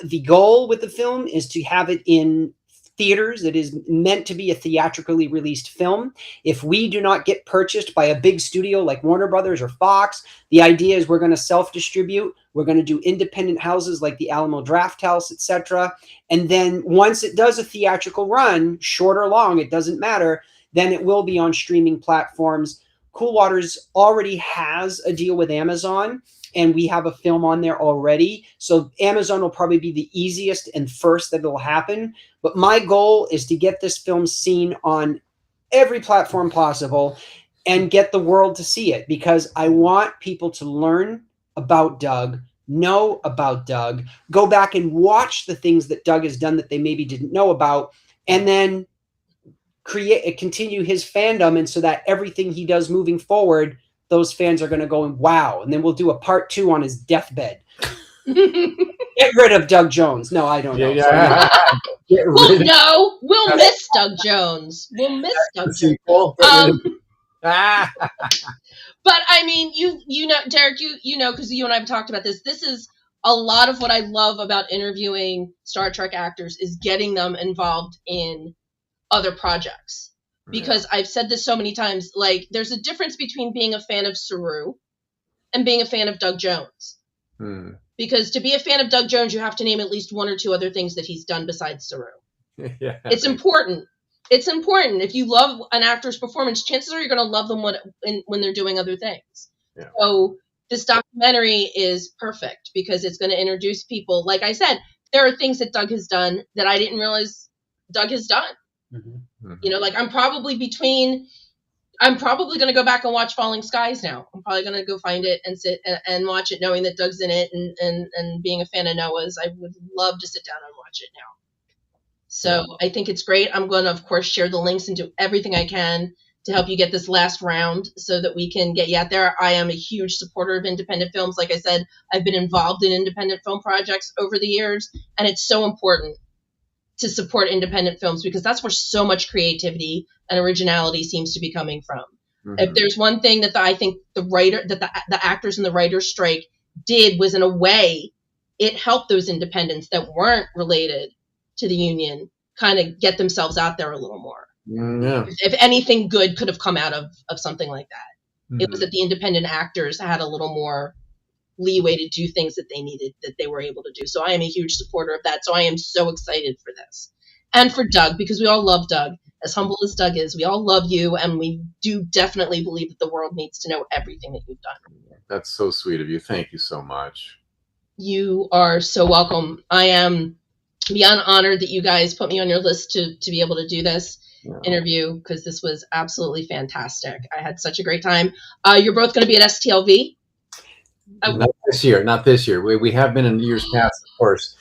The goal with the film is to have it in theaters. It is meant to be a theatrically released film. If we do not get purchased by a big studio like Warner Brothers or Fox, the idea is we're going to self-distribute. We're going to do independent houses like the Alamo Drafthouse, etc. And then once it does a theatrical run, short or long, it doesn't matter, then it will be on streaming platforms. Coolwaters already has a deal with Amazon, and we have a film on there already. So Amazon will probably be the easiest and first that will happen. But my goal is to get this film seen on every platform possible and get the world to see it, because I want people to learn about Doug, know about Doug, go back and watch the things that Doug has done that they maybe didn't know about, and then continue his fandom. And so that everything he does moving forward, those fans are going to go, wow. And then we'll do a part 2 on his deathbed. Get rid of Doug Jones. No, I don't know. Yeah. We'll miss Doug Jones. We'll miss Doug Jones. But I mean, you know, Derek, you know, because you and I have talked about this. This is a lot of what I love about interviewing Star Trek actors is getting them involved in other projects. Because I've said this so many times, like, there's a difference between being a fan of Saru and being a fan of Doug Jones. Because to be a fan of Doug Jones, you have to name at least 1 or 2 other things that he's done besides Saru. Yeah. It's important. It's important. If you love an actor's performance, chances are you're going to love them when they're doing other things. Yeah. So this documentary is perfect because it's going to introduce people. Like I said, there are things that Doug has done that I didn't realize Doug has done. You know, like I'm probably between I'm probably going to go back and watch Falling Skies now. I'm probably going to go find it and sit and watch it, knowing that Doug's in it, and being a fan of Noah's. I would love to sit down and watch it now. So I think it's great. I'm going to, of course, share the links and do everything I can to help you get this last round so that we can get you out there. I am a huge supporter of independent films. Like I said, I've been involved in independent film projects over the years, and it's so important to support independent films because that's where so much creativity and originality seems to be coming from. Mm-hmm. If there's one thing that I think the actors and the writers strike did was, in a way, it helped those independents that weren't related to the union kind of get themselves out there a little more. Yeah. If anything good could have come out of something like that, it was that the independent actors had a little more leeway to do things that they needed, that they were able to do. So I am a huge supporter of that. So I am so excited for this. And for Doug, because we all love Doug. As humble as Doug is, we all love you, and we do definitely believe that the world needs to know everything that you've done. That's so sweet of you. Thank you so much. You are so welcome. I am beyond honored that you guys put me on your list to be able to do this interview, because this was absolutely fantastic. I had such a great time. You're both going to be at STLV? Not this year. Not this year. We have been in years past, of course.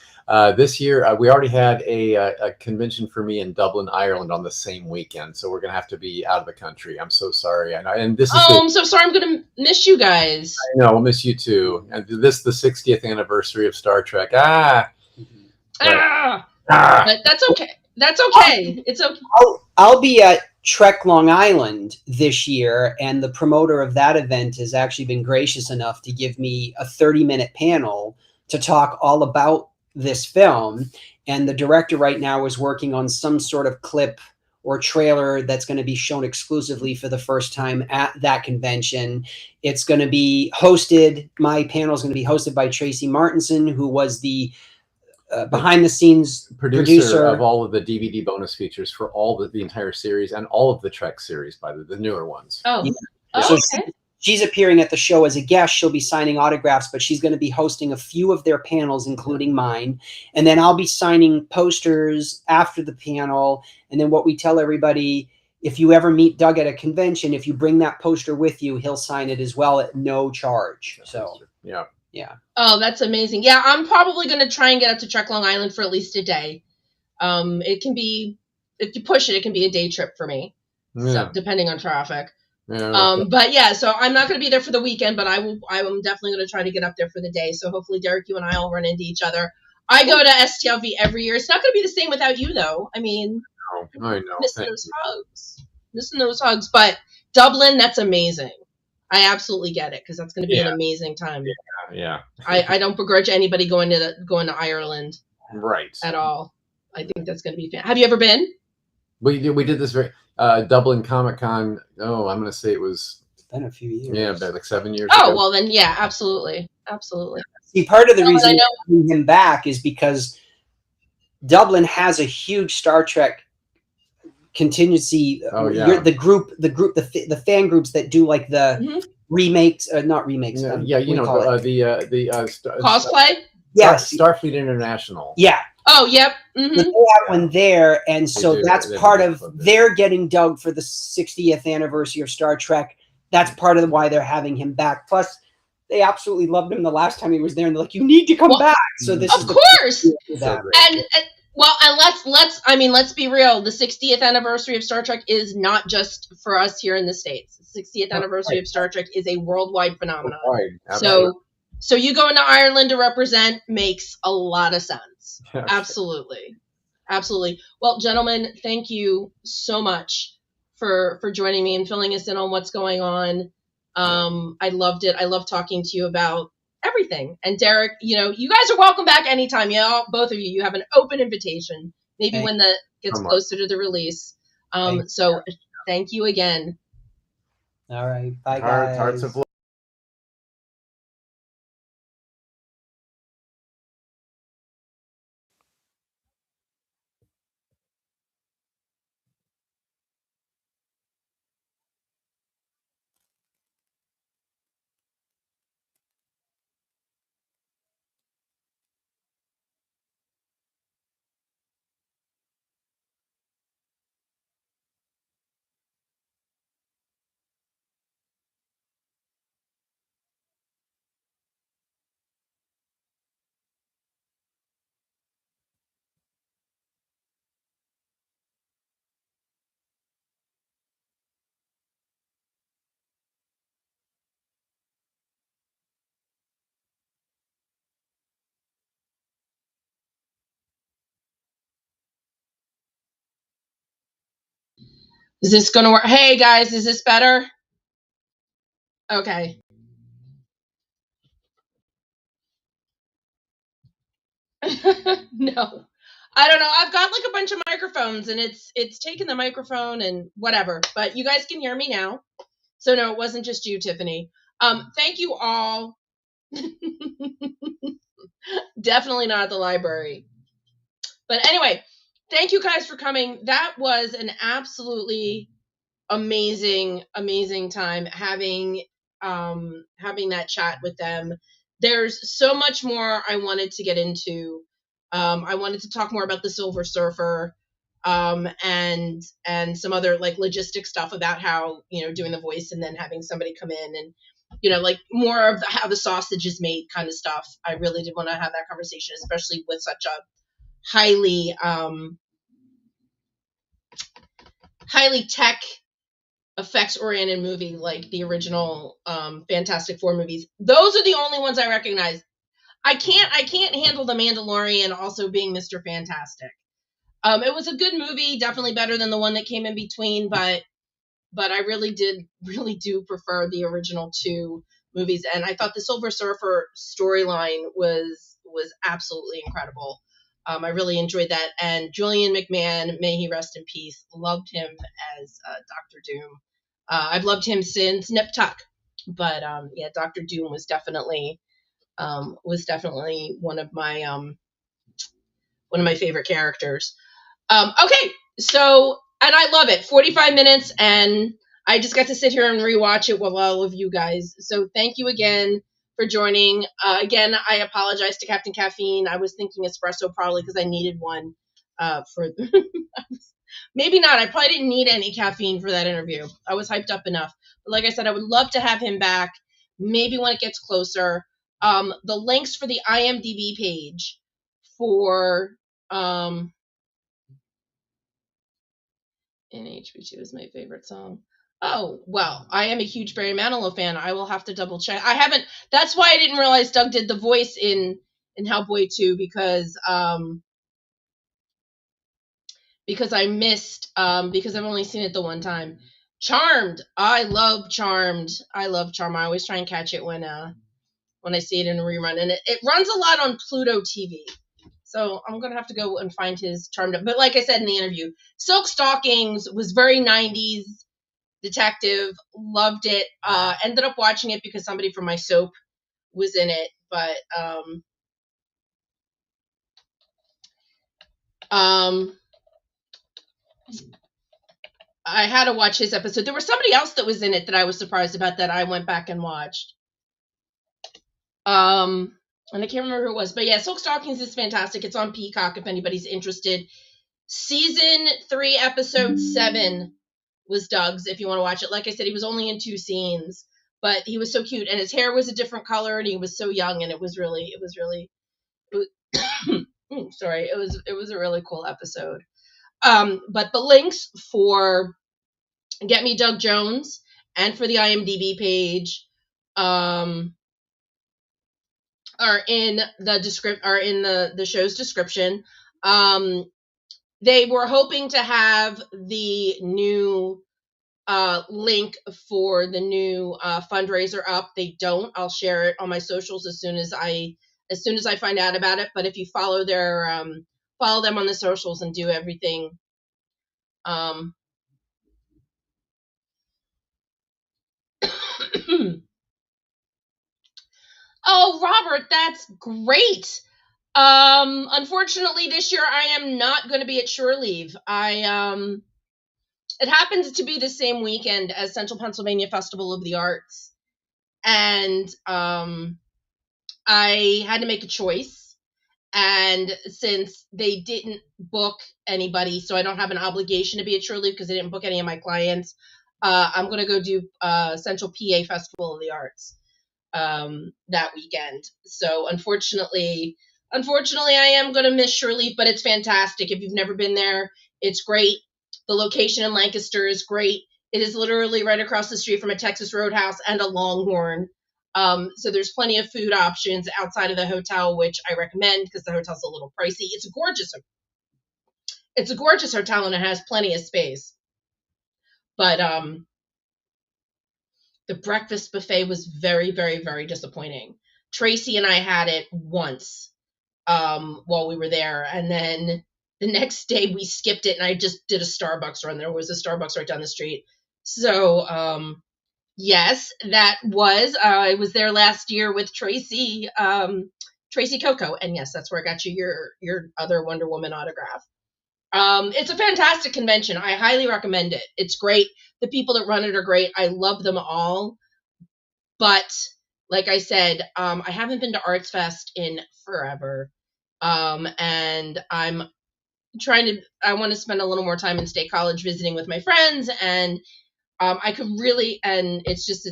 This year, we already had a convention for me in Dublin, Ireland on the same weekend. So we're going to have to be out of the country. I'm so sorry. And this is I'm so sorry. I'm going to miss you guys. I know. I'll miss you too. And this is the 60th anniversary of Star Trek. But that's okay. That's okay. It's okay. I'll be at Trek Long Island this year, and the promoter of that event has actually been gracious enough to give me a 30-minute panel to talk all about this film. And the director right now is working on some sort of clip or trailer that's going to be shown exclusively for the first time at that convention. It's going to be hosted, my panel is going to be hosted by Tracy Martinson, who was the behind-the-scenes producer of all of the DVD bonus features for all the entire series and all of the Trek series, by the newer ones. Oh, yeah. So okay. She's appearing at the show as a guest. She'll be signing autographs, but she's going to be hosting a few of their panels, including mine. And then I'll be signing posters after the panel. And then what we tell everybody, if you ever meet Doug at a convention, if you bring that poster with you, he'll sign it as well at no charge. So, yeah. Yeah. Oh, that's amazing. Yeah, I'm probably going to try and get up to Trek Long Island for at least a day. It can be, if you push it, it can be a day trip for me. Yeah. So, depending on traffic. Yeah, but yeah, so I'm not going to be there for the weekend, but I'm definitely going to try to get up there for the day. So hopefully, Derek, you and I will run into each other. I go to STLV every year. It's not going to be the same without you, though. I mean, I know. Missing those hugs. But Dublin, that's amazing. I absolutely get it, because that's going to be an amazing time. Yeah. I don't begrudge anybody going to Ireland, right, at all. I think that's going to be fun. Have you ever been? We did this very Dublin Comic Con. Oh, I'm going to say it's been a few years. Yeah, about like 7 years. Oh, ago. Well then, yeah, absolutely. See, part of the reason I bring him back is because Dublin has a huge Star Trek contingency. Oh yeah, the fan groups that do like the remakes, not remakes. Yeah, you know the cosplay. Yes, Starfleet International. Yeah. Oh, yep. Mm-hmm. They have one there, and so that's part of their getting Doug for the 60th anniversary of Star Trek. That's part of why they're having him back. Plus, they absolutely loved him the last time he was there, and they're like, "You need to come back." So this, of course, and let's be real. The 60th anniversary of Star Trek is not just for us here in the States. The 60th anniversary of Star Trek is a worldwide phenomenon. So you going to Ireland to represent makes a lot of sense. Absolutely. Well, gentlemen, thank you so much for joining me and filling us in on what's going on. I loved it. I love talking to you about everything. And Derek, you guys are welcome back anytime. Both of you have an open invitation. Maybe when that gets closer to the release. So thank you again. All right. Bye, guys. Hearts of Is this going to work? Hey, guys, is this better? Okay. No. I don't know. I've got like a bunch of microphones and it's taking the microphone and whatever. But you guys can hear me now. So no, it wasn't just you, Tiffany. Thank you all. Definitely not at the library. But anyway, thank you guys for coming. That was an absolutely amazing time having that chat with them. There's so much more I wanted to get into. I wanted to talk more about the Silver Surfer, and some other like logistic stuff about how, doing the voice and then having somebody come in and, like more of how the sausage is made kind of stuff. I really did want to have that conversation, especially with such a highly tech effects oriented movie like the original Fantastic Four movies. Those are the only ones I recognize. I can't handle The Mandalorian also being Mr. Fantastic. It was a good movie, definitely better than the one that came in between, but I really do prefer the original two movies, and I thought the Silver Surfer storyline was absolutely incredible. I really enjoyed that, and Julian McMahon, may he rest in peace, loved him as Dr. Doom. I've loved him since Nip Tuck, but yeah, Dr. Doom was definitely one of my favorite characters. Okay, so, and I love it. 45 minutes, and I just got to sit here and rewatch it with all of you guys. So thank you again for joining. Again, I apologize to Captain Caffeine. I was thinking espresso probably because I needed one for... Maybe not. I probably didn't need any caffeine for that interview. I was hyped up enough. But like I said, I would love to have him back, maybe when it gets closer. The links for the IMDb page for... NHB2 is my favorite song. Oh, well, I am a huge Barry Manilow fan. I will have to double check. I haven't... That's why I didn't realize Doug did the voice in Hellboy 2, because I missed, because I've only seen it the one time. Charmed. I love Charmed. I always try and catch it when I see it in a rerun. And it runs a lot on Pluto TV. So I'm going to have to go and find his Charmed. But like I said in the interview, Silk Stockings was very 90s detective. Loved it. Ended up watching it because somebody from my soap was in it. But I had to watch his episode. There was somebody else that was in it that I was surprised about that I went back and watched. And I can't remember who it was. But yeah, Silk Stockings is fantastic. It's on Peacock if anybody's interested. Season 3, episode 7 was Doug's, if you want to watch it. Like I said, he was only in 2 scenes, but he was so cute, and his hair was a different color, and he was so young, and it was sorry, it was a really cool episode. But the links for Get Me Doug Jones and for the IMDb page are in the show's description. They were hoping to have the new link for the new fundraiser up. They don't. I'll share it on my socials as soon as I find out about it. But if you follow them on the socials and do everything, oh, Robert, that's great. Unfortunately, this year I am not going to be at Shore Leave. It happens to be the same weekend as Central Pennsylvania Festival of the Arts, and I had to make a choice. And since they didn't book anybody, so I don't have an obligation to be at Shore Leave because they didn't book any of my clients, I'm going to go do Central PA Festival of the Arts that weekend. So unfortunately, I am going to miss Shore Leave, but it's fantastic. If you've never been there, it's great. The location in Lancaster is great. It is literally right across the street from a Texas Roadhouse and a Longhorn. So there's plenty of food options outside of the hotel, which I recommend because the hotel's a little pricey. It's a gorgeous hotel, and it has plenty of space. But the breakfast buffet was very, very, very disappointing. Tracy and I had it once while we were there, and then the next day we skipped it, and I just did a Starbucks run. There was a Starbucks right down the street. So yes, that was I was there last year with Tracy, Tracy Coco, and yes, that's where I got you your other Wonder Woman autograph. It's a fantastic convention. I highly recommend it. It's great. The people that run it are great. I love them all. But like I said, I haven't been to Arts Fest in forever. And I want to spend a little more time in State College visiting with my friends, and I could really, and it's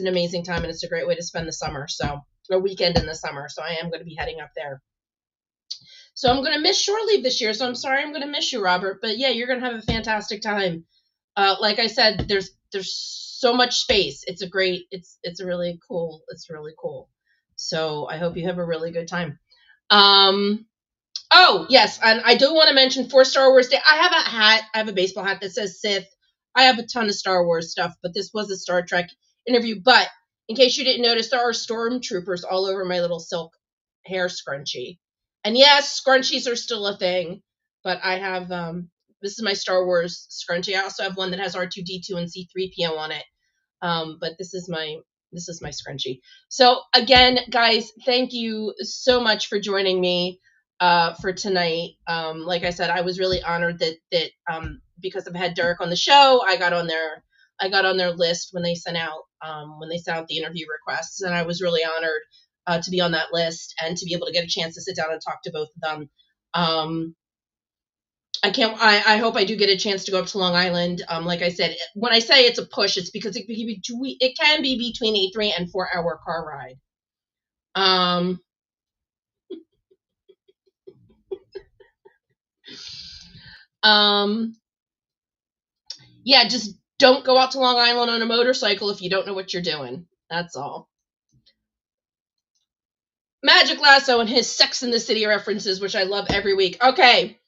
an amazing time, and it's a great way to spend the summer. So a weekend in the summer. So I am going to be heading up there. So I'm going to miss shore leave this year. So I'm sorry I'm going to miss you, Robert. But yeah, you're going to have a fantastic time. Like I said, there's so much space. It's really cool. It's really cool. So I hope you have a really good time. Oh yes, and I do want to mention for Star Wars Day, I have a hat. I have a baseball hat that says Sith. I have a ton of Star Wars stuff, but this was a Star Trek interview. But in case you didn't notice, there are stormtroopers all over my little silk hair scrunchie. And yes, scrunchies are still a thing, but I have this is my Star Wars scrunchie. I also have one that has R2D2 and C3PO on it. But this is my scrunchie. So again, guys, thank you so much for joining me for tonight. Like I said, I was really honored that because I've had Derek on the show, I got on their list when they sent out the interview requests, and I was really honored to be on that list and to be able to get a chance to sit down and talk to both of them. I hope I do get a chance to go up to Long Island. Like I said, when I say it's a push, it's because it can be between a 3 and 4 hour car ride. Yeah, just don't go out to Long Island on a motorcycle if you don't know what you're doing. That's all. Magic Lasso and his Sex in the City references, which I love every week. Okay,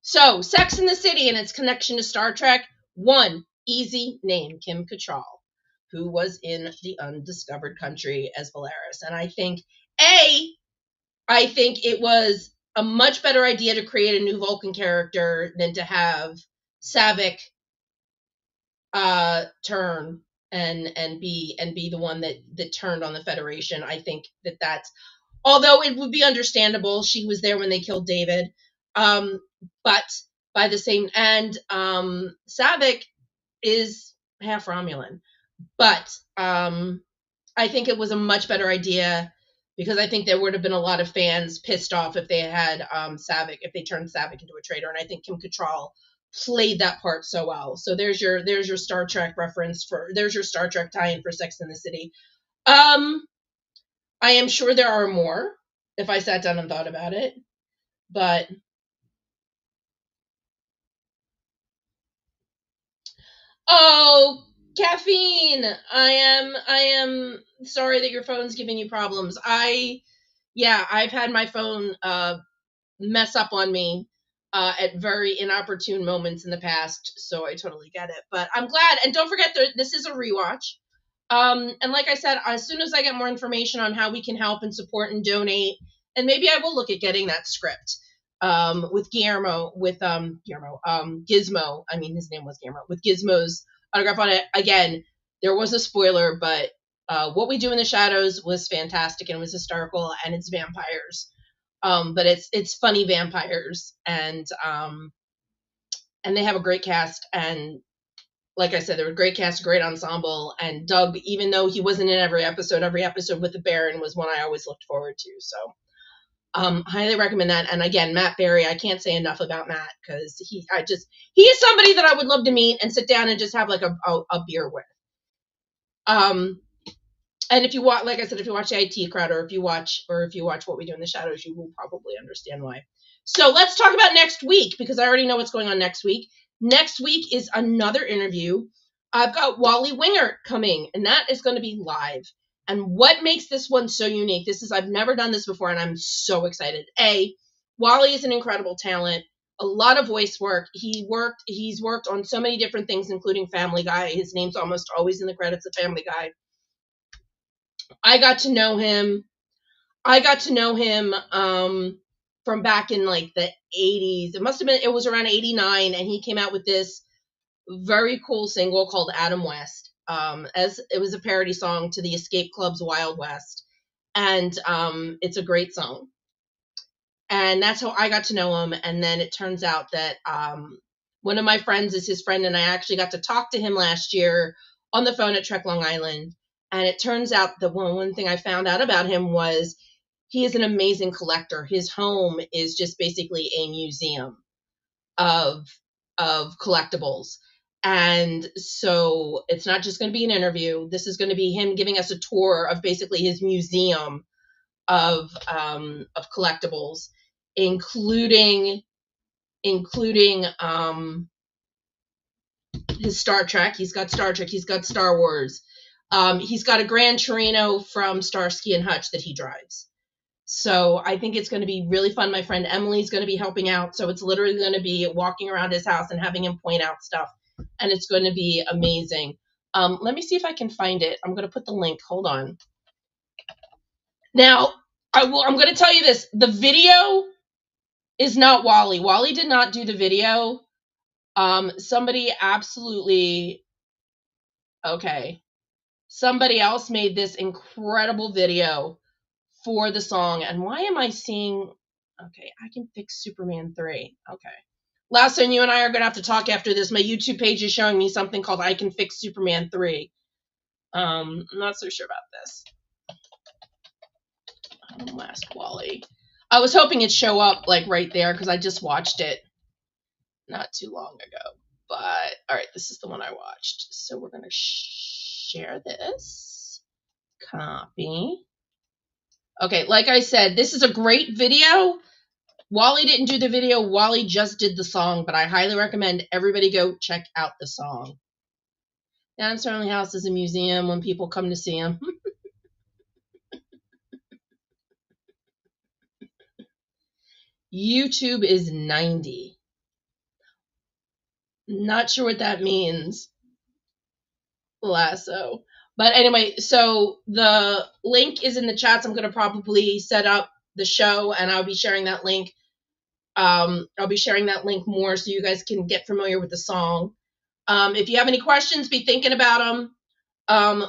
so Sex in the City and its connection to Star Trek. One easy name, Kim Cattrall, who was in The Undiscovered Country as Valeris. And I think it was a much better idea to create a new Vulcan character than to have Saavik turn and be the one that turned on the Federation. I think that's, although it would be understandable, she was there when they killed David, but by the same, and Saavik is half Romulan, but I think it was a much better idea, because I think there would have been a lot of fans pissed off if they had Saavik, if they turned Saavik into a traitor, and I think Kim Cattrall played that part so well. So there's your Star Trek reference there's your Star Trek tie-in for Sex in the City. I am sure there are more if I sat down and thought about it, but oh, Caffeine, I am sorry that your phone's giving you problems. I've had my phone mess up on me at very inopportune moments in the past, so I totally get it. But I'm glad, and don't forget this is a rewatch. And like I said, as soon as I get more information on how we can help and support and donate, and maybe I will look at getting that script with Gizmo. I mean, his name was Guillermo, with Gizmo's autograph on it. Again, there was a spoiler, but What We Do in the Shadows was fantastic and was historical, and it's vampires. But it's funny vampires, and they have a great cast, and like I said, they were a great cast, great ensemble, and Doug, even though he wasn't in every episode with the Baron was one I always looked forward to. So highly recommend that. And again, Matt Berry, I can't say enough about Matt, because he is somebody that I would love to meet and sit down and just have like a beer with. And if you watch, like I said, if you watch the IT Crowd, or if you watch What We Do in the Shadows, you will probably understand why. So let's talk about next week, because I already know what's going on next week. Next week is another interview. I've got Wally Wingert coming, and that is going to be live. And what makes this one so unique? I've never done this before, and I'm so excited. Wally is an incredible talent. a lot of voice work. He's worked on so many different things, including Family Guy. His name's almost always in the credits of Family Guy. I got to know him from back in like the 80s. It was around 89, and he came out with this very cool single called Adam West. As it was a parody song to the Escape Club's Wild West. And it's a great song. And that's how I got to know him. And then it turns out that one of my friends is his friend, and I actually got to talk to him last year on the phone at Trek Long Island. And it turns out that one thing I found out about him was he is an amazing collector. His home is just basically a museum of collectibles. And so it's not just going to be an interview. This is going to be him giving us a tour of basically his museum of collectibles, including his Star Trek. He's got Star Trek. He's got Star Wars. He's got a Gran Torino from Starsky and Hutch that he drives. So I think it's going to be really fun. My friend Emily's going to be helping out. So it's literally going to be walking around his house and having him point out stuff. And it's going to be amazing. Let me see if I can find it. I'm going to put the link. Hold on. Now, I'm going to tell you this. The video is not Wally. Wally did not do the video. Somebody else made this incredible video for the song. And why am I seeing... Okay, I Can Fix Superman 3. Okay. Lasso, you and I are going to have to talk after this. My YouTube page is showing me something called I Can Fix Superman 3. I'm not so sure about this. Last Wally. I was hoping it'd show up like right there because I just watched it not too long ago. But, all right, this is the one I watched. So we're going to share this. Copy. Okay, like I said, this is a great video. Wally didn't do the video. Wally just did the song, but I highly recommend everybody go check out the song. Adam Sterling House is a museum when people come to see him. YouTube is 90. Not sure what that means. Lasso. But anyway, so the link is in the chats. I'm going to probably set up the show, and I'll be sharing that link. I'll be sharing that link more so you guys can get familiar with the song. If you have any questions, be thinking about them,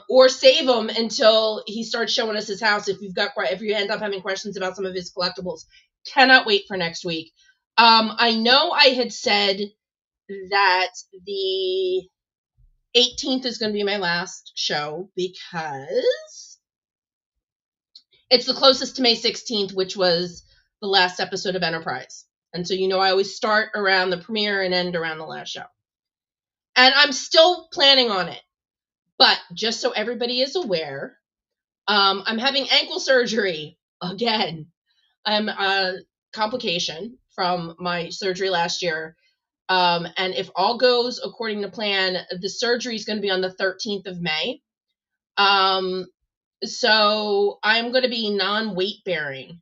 or save them until he starts showing us his house. If you end up having questions about some of his collectibles, cannot wait for next week. I know I had said that the 18th is going to be my last show because it's the closest to May 16th, which was the last episode of Enterprise. And so, I always start around the premiere and end around the last show. And I'm still planning on it. But just so everybody is aware, I'm having ankle surgery again. I'm a complication from my surgery last year. And if all goes according to plan, the surgery is going to be on the 13th of May. So I'm going to be non-weight bearing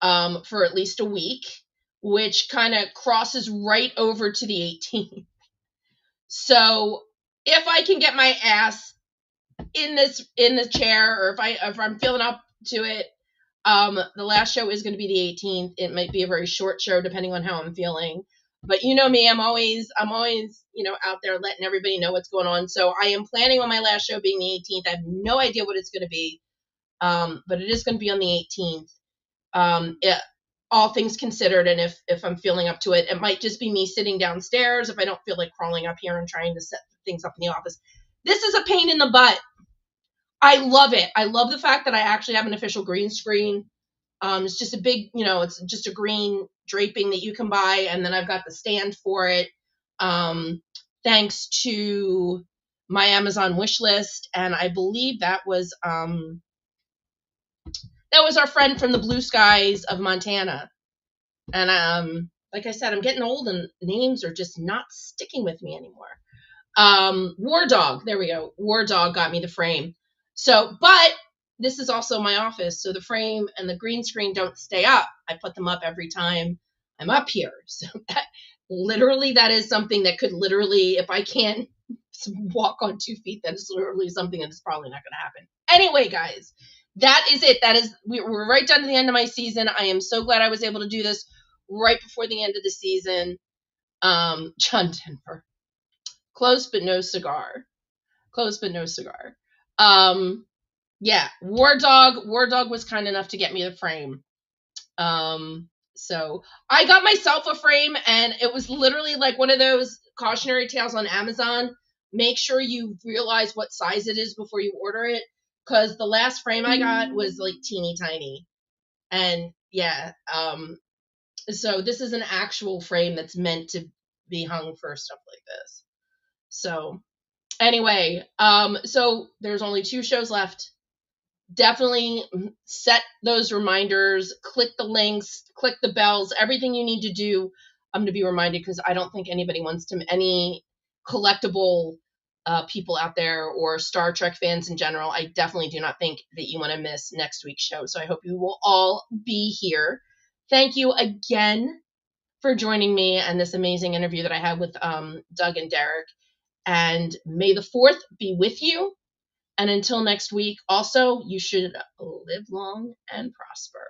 for at least a week, which kind of crosses right over to the 18th. So if I can get my ass in the chair, or if I'm feeling up to it, the last show is going to be the 18th. It might be a very short show depending on how I'm feeling. But you know me, I'm always out there letting everybody know what's going on. So I am planning on my last show being the 18th. I have no idea what it's going to be, but it is going to be on the 18th. All things considered, and if I'm feeling up to it, it might just be me sitting downstairs if I don't feel like crawling up here and trying to set things up in the office. This is a pain in the butt. I love it. I love the fact that I actually have an official green screen. It's just a big, it's just a green draping that you can buy, and then I've got the stand for it. Thanks to my Amazon wish list, and I believe that was our friend from the blue skies of Montana. And like I said, I'm getting old, and names are just not sticking with me anymore. War Dog, there we go. War Dog got me the frame. So, but this is also my office, so the frame and the green screen don't stay up. I put them up every time I'm up here. So that is something that could literally, if I can't walk on 2 feet, that is literally something that's probably not going to happen. Anyway, guys, that is it. We're right down to the end of my season. I am so glad I was able to do this right before the end of the season. John Denver, close but no cigar. Yeah, War Dog was kind enough to get me the frame. So I got myself a frame, and it was literally like one of those cautionary tales on Amazon. Make sure you realize what size it is before you order it, because the last frame I got was like teeny tiny. And yeah, so this is an actual frame that's meant to be hung for stuff like this. So anyway, so there's only 2 shows left. Definitely set those reminders, click the links, click the bells, everything you need to do to be reminded, because I don't think anybody wants to, any collectible people out there or Star Trek fans in general, I definitely do not think that you want to miss next week's show. So I hope you will all be here. Thank you again for joining me and this amazing interview that I had with Doug and Derek. And may the 4th be with you. And until next week, also, you should live long and prosper.